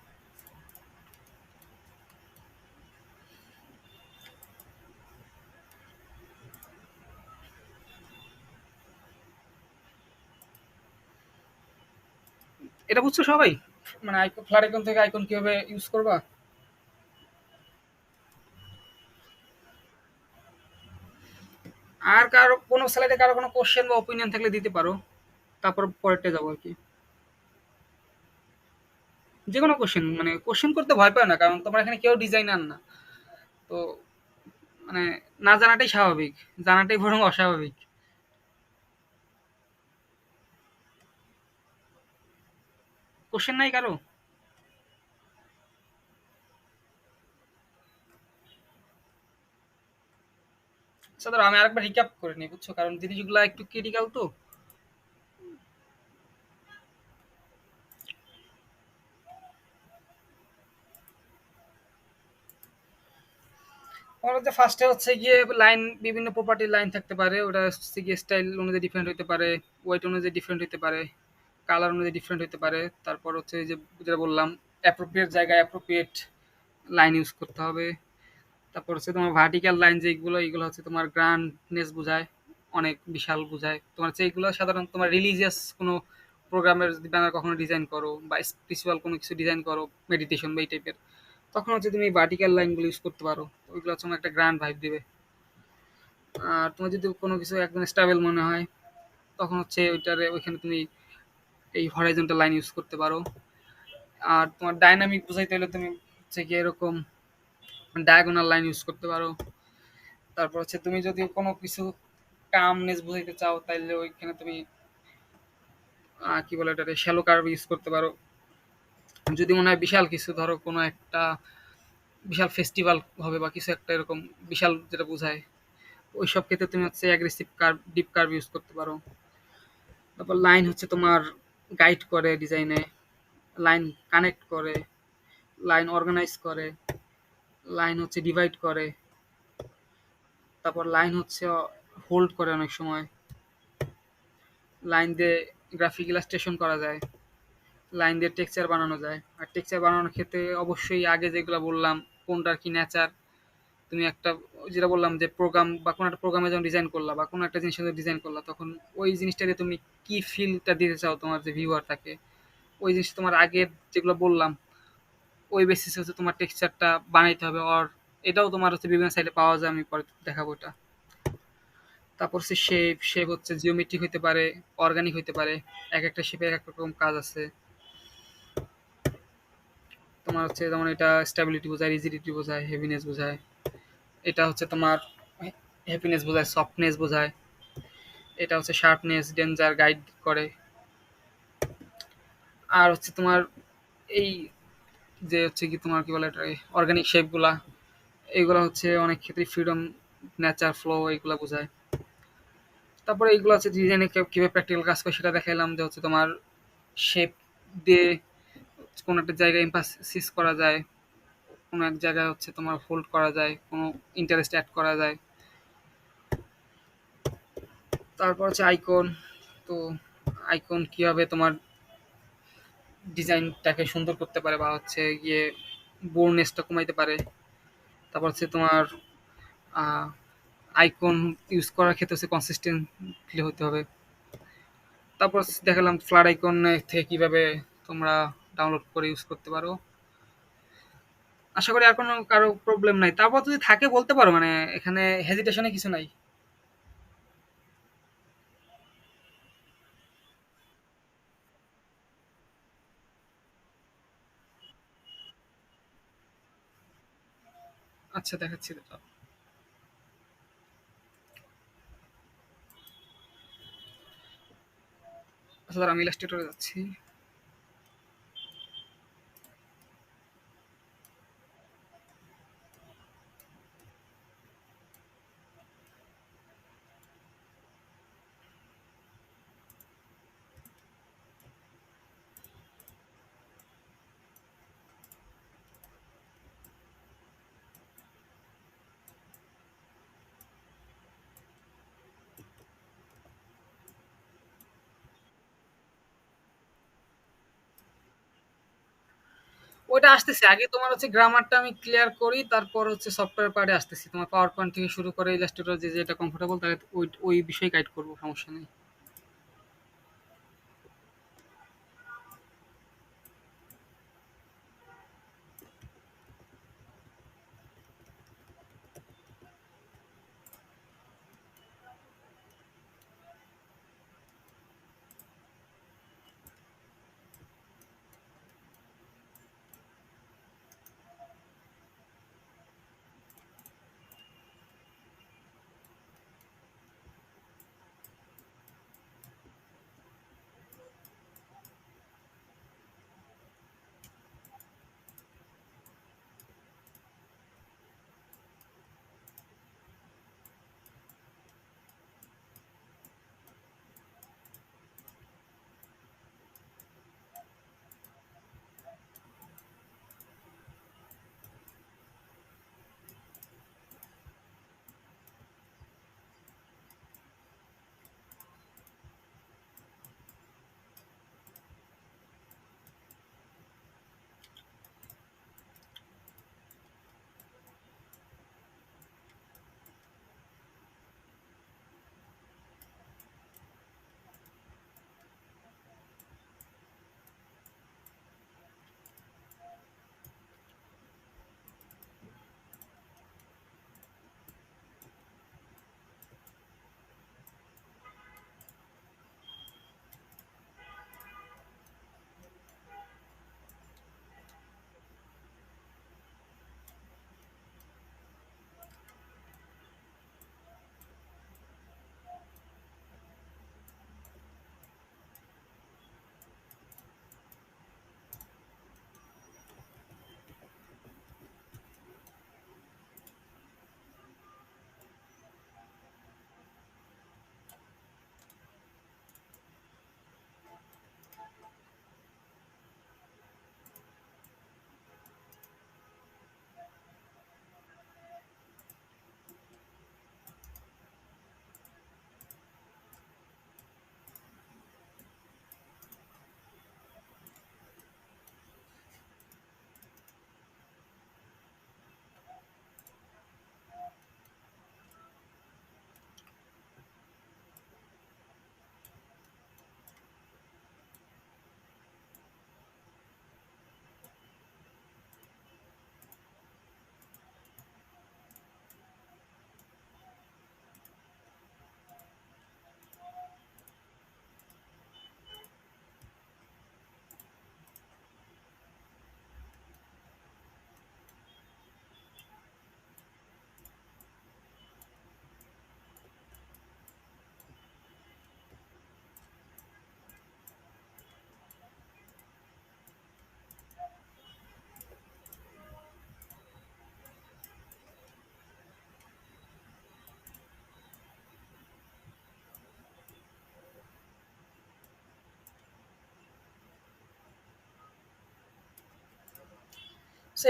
এটা বুঝছো সবাই? মানে আইকন, ফ্ল্যাট আইকন থেকে আইকন কিভাবে ইউজ করবা। আর কারো কোনো স্লাইডে কারো কোনো কোশ্চেন বা ওপিনিয়ন থাকলে দিতে পারো, তারপর পরেরটা যাবো আর কি। যে কোনো কোশ্চেন, মানে কোশ্চেন করতে ভয় পাও না, কারণ তোমার এখানে কেউ ডিজাইনার না। তো মানে না জানাটাই স্বাভাবিক, জানাটাই বরং অস্বাভাবিক। কোশ্চেন নাই কারো? আচ্ছা ধরো আমি আরেকবার রিক্যাপ করে নিই, বুঝছো, কারণ জিনিসগুলো একটু ক্রিটিক্যাল তো। আমার হচ্ছে ফার্স্টে হচ্ছে গিয়ে লাইন, বিভিন্ন প্রপার্টির লাইন থাকতে পারে, ওটা হচ্ছে গিয়ে স্টাইল অনুযায়ী ডিফারেন্ট হতে পারে, ওয়েট অনুযায়ী ডিফারেন্ট হতে পারে, কালার অনুযায়ী ডিফারেন্ট হতে পারে। তারপর হচ্ছে এই যে যেটা বললাম, অ্যাপ্রোপ্রিয়েট জায়গায় অ্যাপ্রোপ্রিয়েট লাইন ইউজ করতে হবে। তারপর হচ্ছে তোমার ভার্টিক্যাল লাইন যেগুলো, এগুলো হচ্ছে তোমার গ্র্যান্ডনেস বোঝায়, অনেক বিশাল বোঝায়। তোমার হচ্ছে এইগুলো সাধারণত তোমার রিলিজিয়াস কোনো প্রোগ্রামের যদি ব্যানার কখনো ডিজাইন করো বা স্পিরিচুয়াল কোনো কিছু ডিজাইন করো, মেডিটেশন বা এই টাইপের, তখন হচ্ছে তুমি ভার্টিক্যাল লাইনগুলো ইউজ করতে পারো। ওইগুলো হচ্ছে তোমার একটা গ্র্যান্ড ভাইব দিবে। আর তোমার যদি কোনো কিছু একদম স্টেবল মনে হয়, তখন হচ্ছে ওইটারে ওইখানে তুমি এই হরাইজন্টাল লাইন ইউজ করতে পারো। আর তোমার ডাইনামিক বোঝাইতে হলে তুমি হচ্ছে কি এরকম ডায়াগোনাল লাইন ইউজ করতে পারো। তারপর হচ্ছে তুমি যদি কোনো কিছু কামনেস বোঝাইতে চাও, তাইলে ওইখানে তুমি কি বলে এটাকে শ্যালো কার্ভ ইউজ করতে পারো। যদি মনে হয় বিশাল কিছু, ধরো কোনো একটা বিশাল ফেস্টিভ্যাল হবে বা কিছু একটা এরকম বিশাল যেটা বোঝায়, ওইসব ক্ষেত্রে তুমি হচ্ছে aggressive curve, deep curve use করতে পারো। তারপর লাইন হচ্ছে তোমার গাইড করে ডিজাইনে, লাইন কানেক্ট করে, লাইন অর্গানাইজ করে, লাইন হচ্ছে ডিভাইড করে, তারপর লাইন হচ্ছে হোল্ড করে অনেক সময়, লাইন দিয়ে গ্রাফিক ইলাস্ট্রেশন করা যায়, লাইন দিয়ে টেক্সচার বানানো যায়। আর টেক্সচার বানানোর ক্ষেত্রে অবশ্যই আগে যেগুলো বললাম কোনটার কি নেচার, তুমি একটা যেটা বললাম যে প্রোগ্রাম বা কোনো একটা প্রোগ্রামে যখন ডিজাইন করলা বা কোনো একটা জিনিসের ডিজাইন করলা, তখন ওই জিনিসটা দিয়ে তুমি কি ফিলটা দিতে চাও তোমার যে ভিউয়ার থাকে, ওই জিনিসটা তোমার আগের যেগুলো বললাম ওই বেসিসে হচ্ছে তোমার টেক্সচারটা বানাইতে হবে। আর এটাও তোমার হচ্ছে বিভিন্ন সাইডে পাওয়া যায়, আমি পরে দেখাবো এটা। তারপর হচ্ছে শেপ, শেপ হচ্ছে জিওমেট্রিক হইতে পারে, অর্গানিক হইতে পারে, এক একটা শেপের এক এক রকম কাজ আছে। তোমার হচ্ছে যেমন এটা স্টেবিলিটি বোঝায়, রিজিডিটি বোঝায়, হেভিনেস বোঝায়। এটা হচ্ছে তোমার হ্যাপিনেস বোঝায়, সফটনেস বোঝায়। এটা হচ্ছে শার্পনেস, ডেঞ্জার গাইড করে। আর হচ্ছে তোমার এই যে হচ্ছে কি তোমার কি বলে এটা, অর্গানিক শেপগুলা, এইগুলা হচ্ছে অনেক ক্ষেত্রে ফ্রিডম, নেচার, ফ্লো এইগুলা বোঝায়। তারপরে এইগুলো হচ্ছে ডিজাইনে কিভাবে প্র্যাকটিক্যাল কাজ করে সেটা দেখাইলাম, যে হচ্ছে তোমার শেপ দিয়ে কোনো একটা জায়গায় এমফাসিস করা যায়, কোনো এক জায়গায় হচ্ছে তোমার হোল্ড করা যায়, কোনো ইন্টারেস্ট অ্যাড করা যায়। তারপর হচ্ছে আইকন। তো আইকন কিভাবে তোমার ডিজাইনটাকে সুন্দর করতে পারে বা হচ্ছে গিয়ে বোরনেসটা কমাইতে পারে। তারপর হচ্ছে তোমার আইকন ইউজ করার ক্ষেত্রে হচ্ছে কনসিস্টেন্টলি হতে হবে। তারপর দেখালাম ফ্লাড আইকন থেকে কিভাবে তোমরা ডাউনলোড করে ইউজ করতে পারো। আশা করি আর কোনো কারো প্রবলেম নাই। তারপর যদি থাকে বলতে পারো, মানে এখানে হেজিটেশনে কিছু নাই। আচ্ছা, দেখাচ্ছি এটা। আচ্ছা দাঁড়া, আমি ইলাস্ট্রেটরে যাচ্ছি। ওইটা আসতেছে, আগে তোমার হচ্ছে গ্রামারটা আমি ক্লিয়ার করি, তারপর হচ্ছে সফটওয়্যার পার্টে আসতেছি। তোমার পাওয়ার পয়েন্ট থেকে শুরু করে ইলাস্ট্রেটর যে যেটা কমফোর্টেবল, তাহলে ওই ওই বিষয়ে গাইড করবো, সমস্যা নেই।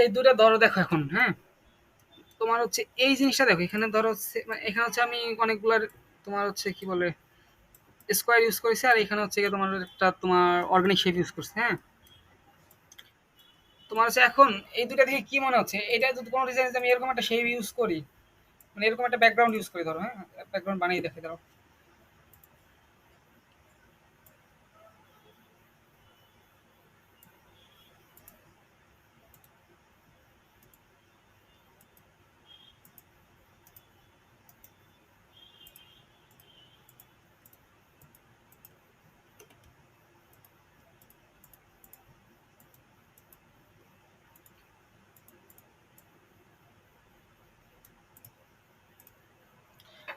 এই দুটা ধরো দেখো এখন, হ্যাঁ, তোমার হচ্ছে এই জিনিসটা দেখো, এখানে ধরো মানে এখানে হচ্ছে আমি অনেকগুলার তোমার হচ্ছে কি বলে স্কোয়ার ইউজ করেছি, আর এখানে হচ্ছে গিয়ে তোমার একটা তোমার অর্গানিক শেপ ইউজ করছি, হ্যাঁ। তোমার হচ্ছে এখন এই দুটা থেকে কি মনে হচ্ছে, এটা যদি কোনো ডিজাইন আমি এরকম একটা শেপ ইউজ করি, মানে এরকম একটা ব্যাকগ্রাউন্ড ইউজ করি ধরো, হ্যাঁ, ব্যাকগ্রাউন্ড বানিয়ে দেখে ধরো।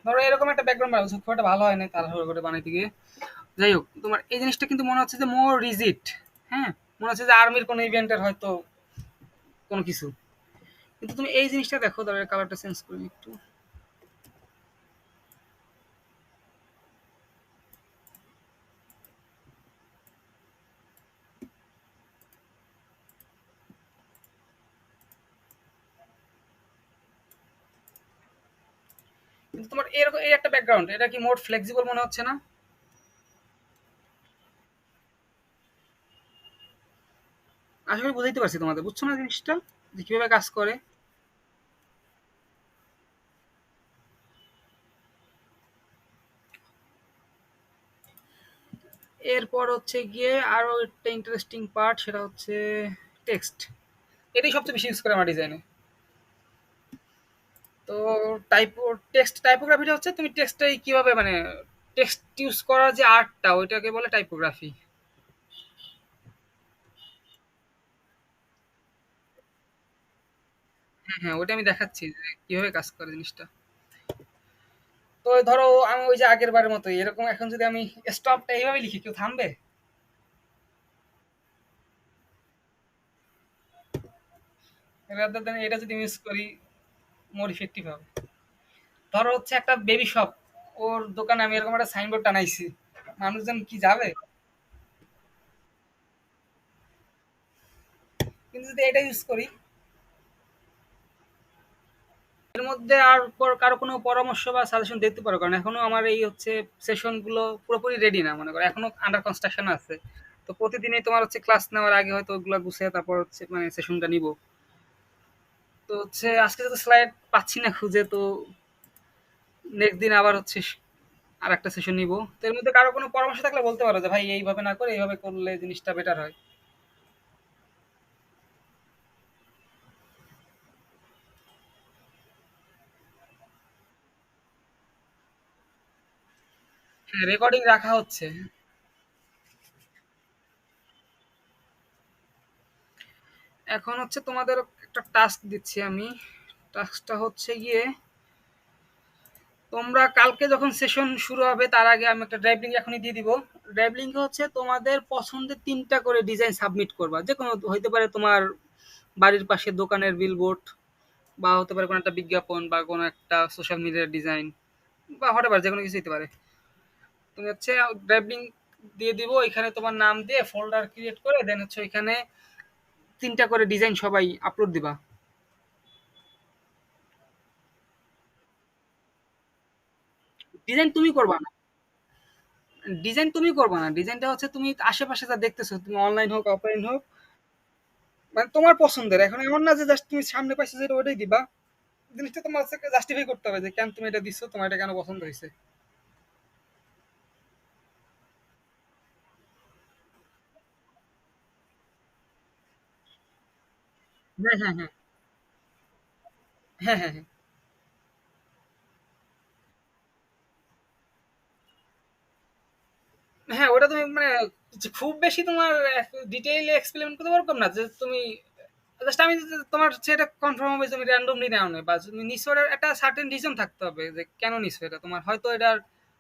ধরো এরকম একটা ব্যাকগ্রাউন্ড বানাচ্ছো, খুব একটা ভালো হয় না তাড়াহুড়ো করে বানাইতে গিয়ে। যাই হোক, তোমার এই জিনিসটা কিন্তু মনে হচ্ছে যে মোর রিজিট, হ্যাঁ, মনে হচ্ছে যে আর্মির কোনো ইভেন্টের হয়তো কোনো কিছু। কিন্তু তুমি এই জিনিসটা দেখো, ধরো কালারটা চেঞ্জ করি একটু। কিন্তু তোমার এরকম এই একটা ব্যাকগ্রাউন্ড, এটা কি মোর ফ্লেক্সিবল মনে হচ্ছে না? আশা করি বুঝাইতে পারছি তোমাদের, বুঝছো না জিনিসটা যে কিভাবে কাজ করে। এরপর হচ্ছে গিয়ে আরো একটা ইন্টারেস্টিং পার্ট, সেটা হচ্ছে টেক্সট। এটাই সবচেয়ে বেশি ইউজ করে আমার ডিজাইনে। তো টাইপো টেক্সট টাইপোগ্রাফিটা হচ্ছে তুমি টেক্সটটাই কিভাবে মানে টেক্সট ইউজ করার যে আর্টটা, ওইটাকে বলে টাইপোগ্রাফি। হ্যাঁ হ্যাঁ, ওটা আমি দেখাচ্ছি যে কিভাবে কাজ করে জিনিসটা। তো ধরো আমি ওই যে আগের বারের মতো এরকম এখন যদি আমি স্টপটা এইভাবে লিখি, কেউ থামবে? রাদার দেন এটা যদি ইউজ করি, মোর ইফেক্টিভ হবে। ধরো হচ্ছে একটা বেবি শপ, ওর দোকানে আমি এরকম একটা সাইনবোর্ড টানাইছি, মানুষজন কি যাবে? কিন্তু যদি এটা ইউজ করি, এর মধ্যে আর কারো কোনো পরামর্শ বা সাজেশন দিতে পারো, কারণ এখনো আমার এই হচ্ছে সেশন গুলো পুরোপুরি রেডি না, মনে করো এখনো আন্ডার কনস্ট্রাকশন আছে। তো প্রতিদিনই তোমার হচ্ছে ক্লাস নেওয়ার আগে হয়তো ওগুলো গুছিয়ে তারপর হচ্ছে মানে সেশনটা নিব। তো হচ্ছে আজকে তো স্লাইড পাচ্ছি না খুঁজে, তো নেক্সট দিন আবার হচ্ছে আর একটা সেশন নিব। তো এর মধ্যে কারো কোনো পরামর্শ থাকলে বলতে পারো যে ভাই এইভাবে না করে এইভাবে করলে জিনিসটা বেটার হয়। হ্যাঁ, রেকর্ডিং রাখা হচ্ছে। এখন হচ্ছে তোমাদের একটা টাস্ক দিচ্ছি আমি। টাস্কটা হচ্ছে গিয়ে, তোমরা কালকে যখন সেশন শুরু হবে তার আগে আমি একটা ড্রাইভ লিঙ্ক এখনই দিয়ে দিব। ড্রাইভ লিঙ্কে হচ্ছে তোমাদের পছন্দের ৩টা করে ডিজাইন সাবমিট করবা। যেকোনো হইতে পারে তোমার বাড়ির পাশে দোকানের বিলবোর্ড, বা হতে পারে কোনো একটা বিজ্ঞাপন, বা কোনো একটা সোশ্যাল মিডিয়ার ডিজাইন, বা হতে পারে যেকোনো কিছু হতে পারে। তুমি হচ্ছে ড্রাইভ লিঙ্ক দিয়ে দিব, এখানে তোমার নাম দিয়ে ফোল্ডার ক্রিয়েট করে দেন হচ্ছে ওইখানে ৩টা করে ডিজাইন সবাই আপলোড দিবা। ডিজাইন তুমি করবা না, ডিজাইন তুমি করবা না, ডিজাইনটা হচ্ছে তুমি আশেপাশে যা দেখতেছো, তুমি অনলাইন হোক অফলাইন হোক, মানে তোমার পছন্দের। এখন এমন না যে জাস্ট তুমি সামনে পাইছো যেটা ওটাই দিবা, জিনিসটা তোমার হচ্ছে জাস্টিফাই করতে হবে যে কেন তুমি এটা দিচ্ছ, তোমার এটা কেন পছন্দ হয়েছে। হ্যাঁ হ্যাঁ হ্যাঁ হ্যাঁ হ্যাঁ হ্যাঁ হ্যাঁ, ওটা তুমি মানে খুব বেশি তোমার ডিটেইলে এক্সপেরিমেন্ট করতে পারবো না যে তুমি জাস্ট আমি তোমার সেটা কনফার্ম হবে যে তুমি র্যান্ডমলি নাও না, বা তুমি নিশ্চয় এটার একটা সার্টেন রিজন থাকতে হবে যে কেন নিচ্ছ এটা। তোমার হয়তো এটার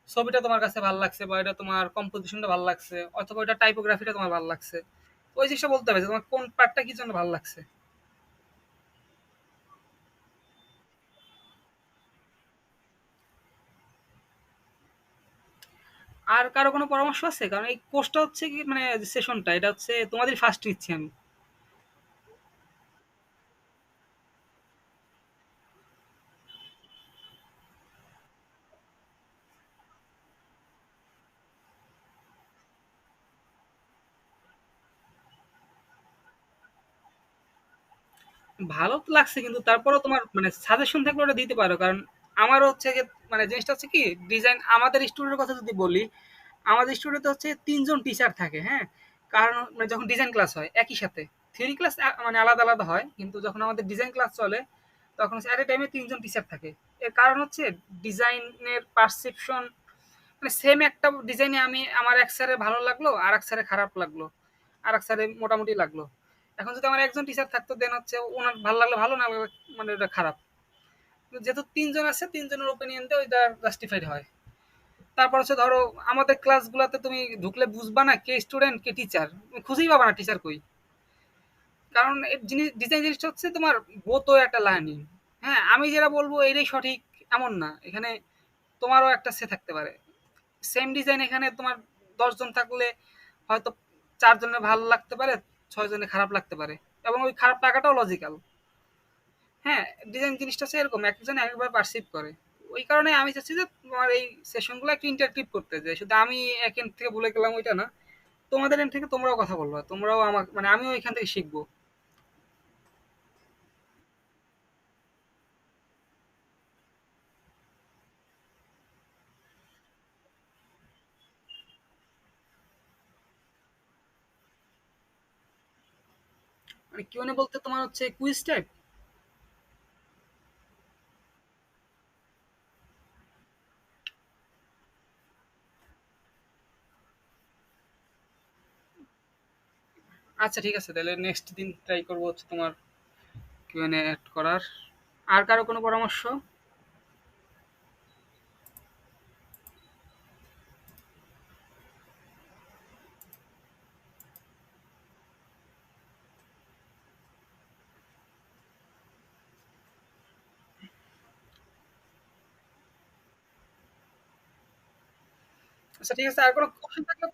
ছবিটা তোমার কাছে ভালো লাগছে, বা এটা তোমার কম্পোজিশনটা ভালো লাগছে, অথবা এটা টাইপোগ্রাফিটা তোমার ভালো লাগছে। ওই জিনিসটা বলতে হবে যে তোমার কোন পার্টটা কি জন্য ভালো লাগছে। আর কারো কোনো পরামর্শ আছে? কারণ এই কোর্সটা হচ্ছে কি মানে সেশনটা এটা হচ্ছে তোমাদের ফার্স্ট নিচ্ছি আমি। ভালো তো লাগছে, কিন্তু তারপরেও তোমার মানে সাজেশন থাকলে ওটা দিতে পারো। কারণ আমারও হচ্ছে যে মানে জিনিসটা হচ্ছে কি, ডিজাইন আমাদের স্টুডিওর কথা যদি বলি, আমাদের স্টুডিওতে হচ্ছে ৩ জন টিচার থাকে, হ্যাঁ? কারণ মানে যখন ডিজাইন ক্লাস হয় একই সাথে, থিওরি ক্লাস মানে আলাদা, আলাদা হয়। কিন্তু যখন আমাদের ডিজাইন ক্লাস চলে, তখন হচ্ছে এট এ টাইমে ৩ জন টিচার থাকে। এর কারণ হচ্ছে ডিজাইনের পারসেপশন মানে সেম একটা ডিজাইনে আমার এক স্যারের ভালো লাগলো, আরেক স্যারের খারাপ লাগলো, আরেক স্যারের মোটামুটি লাগলো। এখন যদি আমার একজন টিচার থাকতো দেন হচ্ছে উনার ভালো লাগলে ভালো, না লাগলে মানে ওটা খারাপ। কিন্তু যেহেতু ৩ জন আছে, ৩ জনের ওপিনিয়ন দিয়ে ওইটা জাস্টিফাইড হয়। তারপর হচ্ছে ধরো আমাদের ক্লাসগুলোতে তুমি ঢুকলে বুঝবা না কে স্টুডেন্ট কে টিচার, খুঁজেই পাবা না টিচার কই। কারণ এই জিনিস ডিজাইন জিনিসটা হচ্ছে তোমার বোথ একটা লার্নিং। হ্যাঁ, আমি যেটা বলবো এটাই সঠিক এমন না। এখানে তোমারও একটা সে থাকতে পারে। সেম ডিজাইন এখানে তোমার ১০ জন থাকলে হয়তো ৪ জনের ভালো লাগতে পারে, ৬ জনের খারাপ লাগতে পারে। এবং ওই খারাপ লাগাটাও লজিক্যাল। হ্যাঁ, ডিজাইন জিনিসটা হচ্ছে এরকম, একজন একবার পারসিভ করে। ওই কারণে আমি চাচ্ছি যে তোমার এই সেশনগুলো একটু ইন্টারেক্টিভ করতে যাই। শুধু আমি এক এন্ড থেকে বলে গেলাম ওইটা না। তোমাদের এন্ড থেকে তোমরাও কথা বলবা। তোমরাও আমাকে মানে আমিও এখান থেকে শিখবো। মানে কিউএনএ বলতে তোমার হচ্ছে কুইজ টাইপ? আচ্ছা ঠিক আছে, তাহলে নেক্সট দিন ট্রাই করবো হচ্ছে তোমার কিউএনএ অ্যাড করার। আর কারো কোনো পরামর্শ? আচ্ছা ঠিক আছে, আর কোনো কোশ্চেন থাকলে।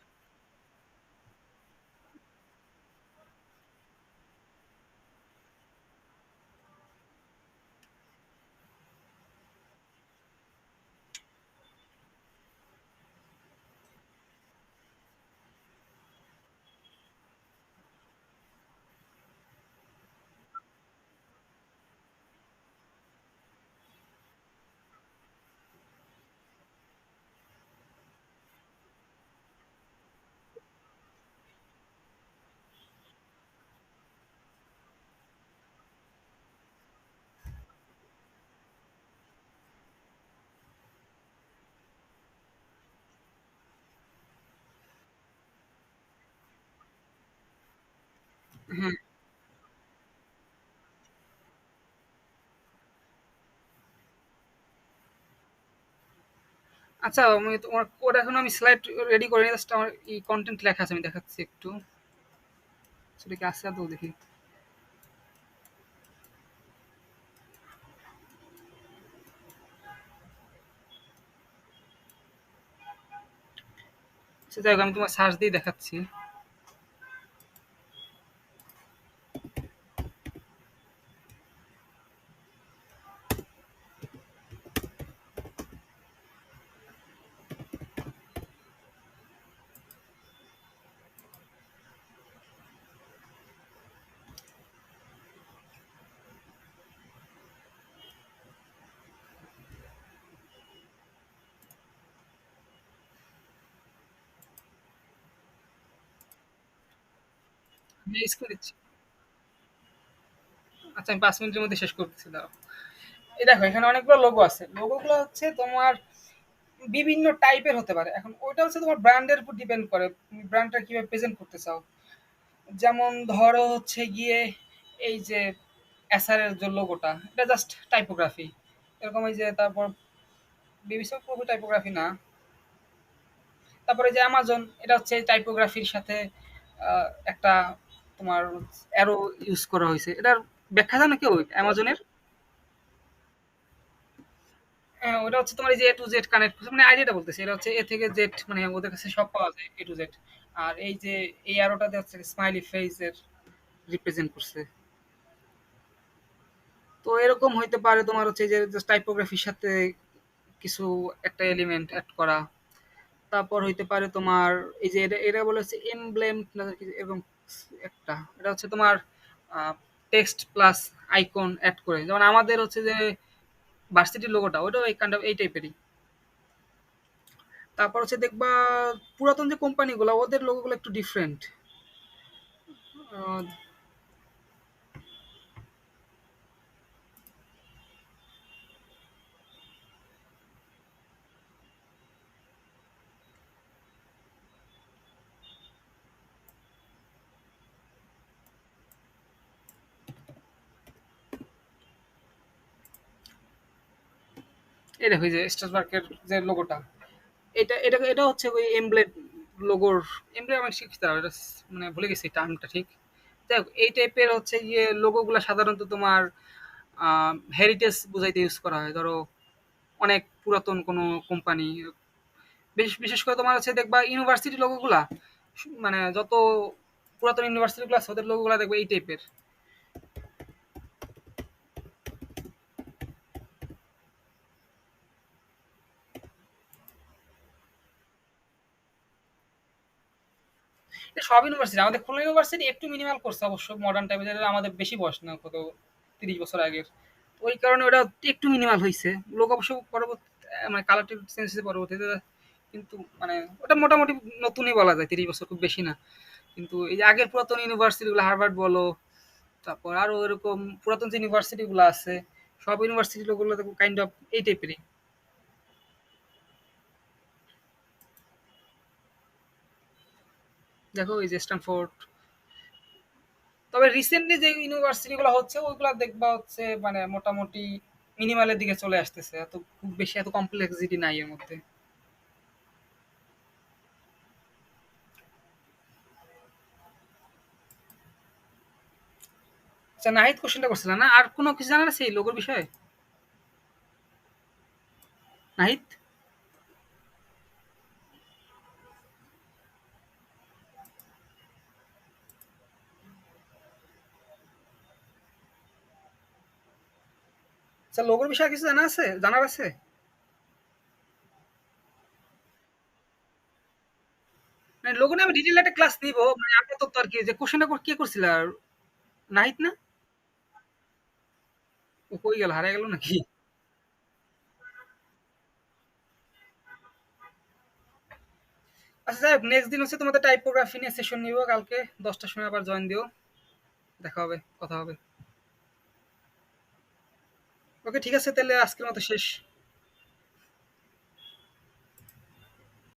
হ্যাঁ, আচ্ছা আমি তোমার কোড এখন আমি স্লাইড রেডি করে নিয়ে জাস্ট আমার এই কন্টেন্ট লেখা আছে, আমি দেখাচ্ছি একটু। সেটা কি আছে তো দেখি। আচ্ছা যাই হোক, আমি তোমার সার্চ দিয়ে দেখাচ্ছি। আমি স্ক্রিন দিচ্ছি। আচ্ছা আমি ৫ মিনিটের মধ্যে শেষ করতেছি, দাঁড়াও। এই দেখো এখানে অনেকগুলো লোগো আছে। লোগোগুলো হচ্ছে তোমার বিভিন্ন টাইপের হতে পারে। এখন ওইটা হচ্ছে তোমার ব্র্যান্ডের উপর ডিপেন্ড করে, তুমি ব্র্যান্ডটা কিভাবে প্রেজেন্ট করতে চাও। যেমন ধরো হচ্ছে গিয়ে এই যে এসআর এর যে লোগোটা, এটা জাস্ট টাইপোগ্রাফি। এরকম এই যে তারপর বিবিসি প্রভু টাইপোগ্রাফি না। তারপরে যে অ্যামাজন, এটা হচ্ছে টাইপোগ্রাফির সাথে একটা তোমার অ্যারো ইউজ করা হয়েছে। এটার ব্যাখ্যা জানো কেউ অ্যামাজনের? হ্যাঁ, ওটা হচ্ছে তোমার এই যে এ টু জেড কানেক্ট করছে, মানে আইডিয়াটা বলতেছি। এটা হচ্ছে এ থেকে জেড, মানে ওদের কাছে সব পাওয়া যায় এ টু জেড। আর এই যে এই অ্যারোটাতে হচ্ছে স্মাইলি ফেস এর রিপ্রেজেন্ট করছে। তো এরকম হইতে পারে তোমার হচ্ছে যে জাস্ট টাইপোগ্রাফির সাথে কিছু একটা এলিমেন্ট অ্যাড করা। তারপর হইতে পারে তোমার এই যে এটা এটা বলে হচ্ছে এমব্লেম না কি এরকম একটা। এটা হচ্ছে তোমার টেক্সট প্লাস আইকন অ্যাড করে, যেমন আমাদের হচ্ছে যে ভার্সিটির লোগোটা ওটাও এই কাইন্ড অফ এই টাইপেরই। তারপর হচ্ছে দেখবা পুরাতন যে কোম্পানিগুলো ওদের লোগোগুলো একটু ডিফারেন্ট। এই দেখো এই যে স্টাসবার্কের যে লোগোটা, এটা হচ্ছে ওই এমব্লেড লোগোর, এমব্লেড আমি শিখতে হবে এটা, মানে ভুলে গেছি টার্মটা ঠিক। যাই হোক, এই টাইপের হচ্ছে গিয়ে লোগোগুলো সাধারণত তোমার হেরিটেজ বোঝাইতে ইউজ করা হয়। ধরো অনেক পুরাতন কোনো কোম্পানি, বিশেষ করে তোমার হচ্ছে দেখবা ইউনিভার্সিটি লোগোগুলা, মানে যত পুরাতন ইউনিভার্সিটি গুলো আছে ওদের লোগোগুলা দেখবে এই টাইপের। এটা সব ইউনিভার্সিটি, আমাদের খুলনা ইউনিভার্সিটি একটু মিনিমাল করছে অবশ্য মডার্ন টাইপের, যেটা আমাদের বেশি বয়স না, কত 30 বছর আগের। ওই কারণে ওটা একটু মিনিমাল হয়েছে। লোক অবশ্য পরবর্তী মানে কালার চেঞ্জ হয়েছে পরবর্তীতে, কিন্তু মানে ওটা মোটামুটি নতুনই বলা যায়, 30 বছর খুব বেশি না। কিন্তু এই যে আগের পুরাতন ইউনিভার্সিটিগুলো, হার্ভার্ড বলো, তারপর আরো এরকম পুরাতন যে ইউনিভার্সিটি গুলো আছে, সব ইউনিভার্সিটি গুলো কাইন্ড অফ এই টাইপেরই। দেখো এই যে স্ট্যানফোর্ড। তবে রিসেন্টলি যে ইউনিভার্সিটি গুলো হচ্ছে ওইগুলা দেখবা হচ্ছে মানে মোটামুটি মিনিমালের দিকে চলে আসতেছে, এত খুব বেশি এত কমপ্লেক্সিটি নাই এর মধ্যে। আচ্ছা, নাহিদ কোশ্চেনটা করছিল না, আর কোনো কিছু জানার আছে এই লোগোর বিষয়ে? নাহিদ? আচ্ছা, লোগোর বিষয়ে কিছু জানা আছে, জানার আছে? মানে লোগো নিয়ে আমি ডিটেইল একটা ক্লাস নিব, মানে আপাতত আর কি, যে কোশ্চেনটা কে করছিল আর, নাহিদ না? ও কই গেল, হারিয়ে গেল নাকি? আচ্ছা যাই হোক, নেক্সট দিন হচ্ছে তোমাদের টাইপোগ্রাফি নিয়ে সেশন নিব কালকে 10টার সময়, আবার জয়েন দিও। দেখা হবে, কথা হবে। ওকে ঠিক আছে, তাহলে আজকের মতো শেষ।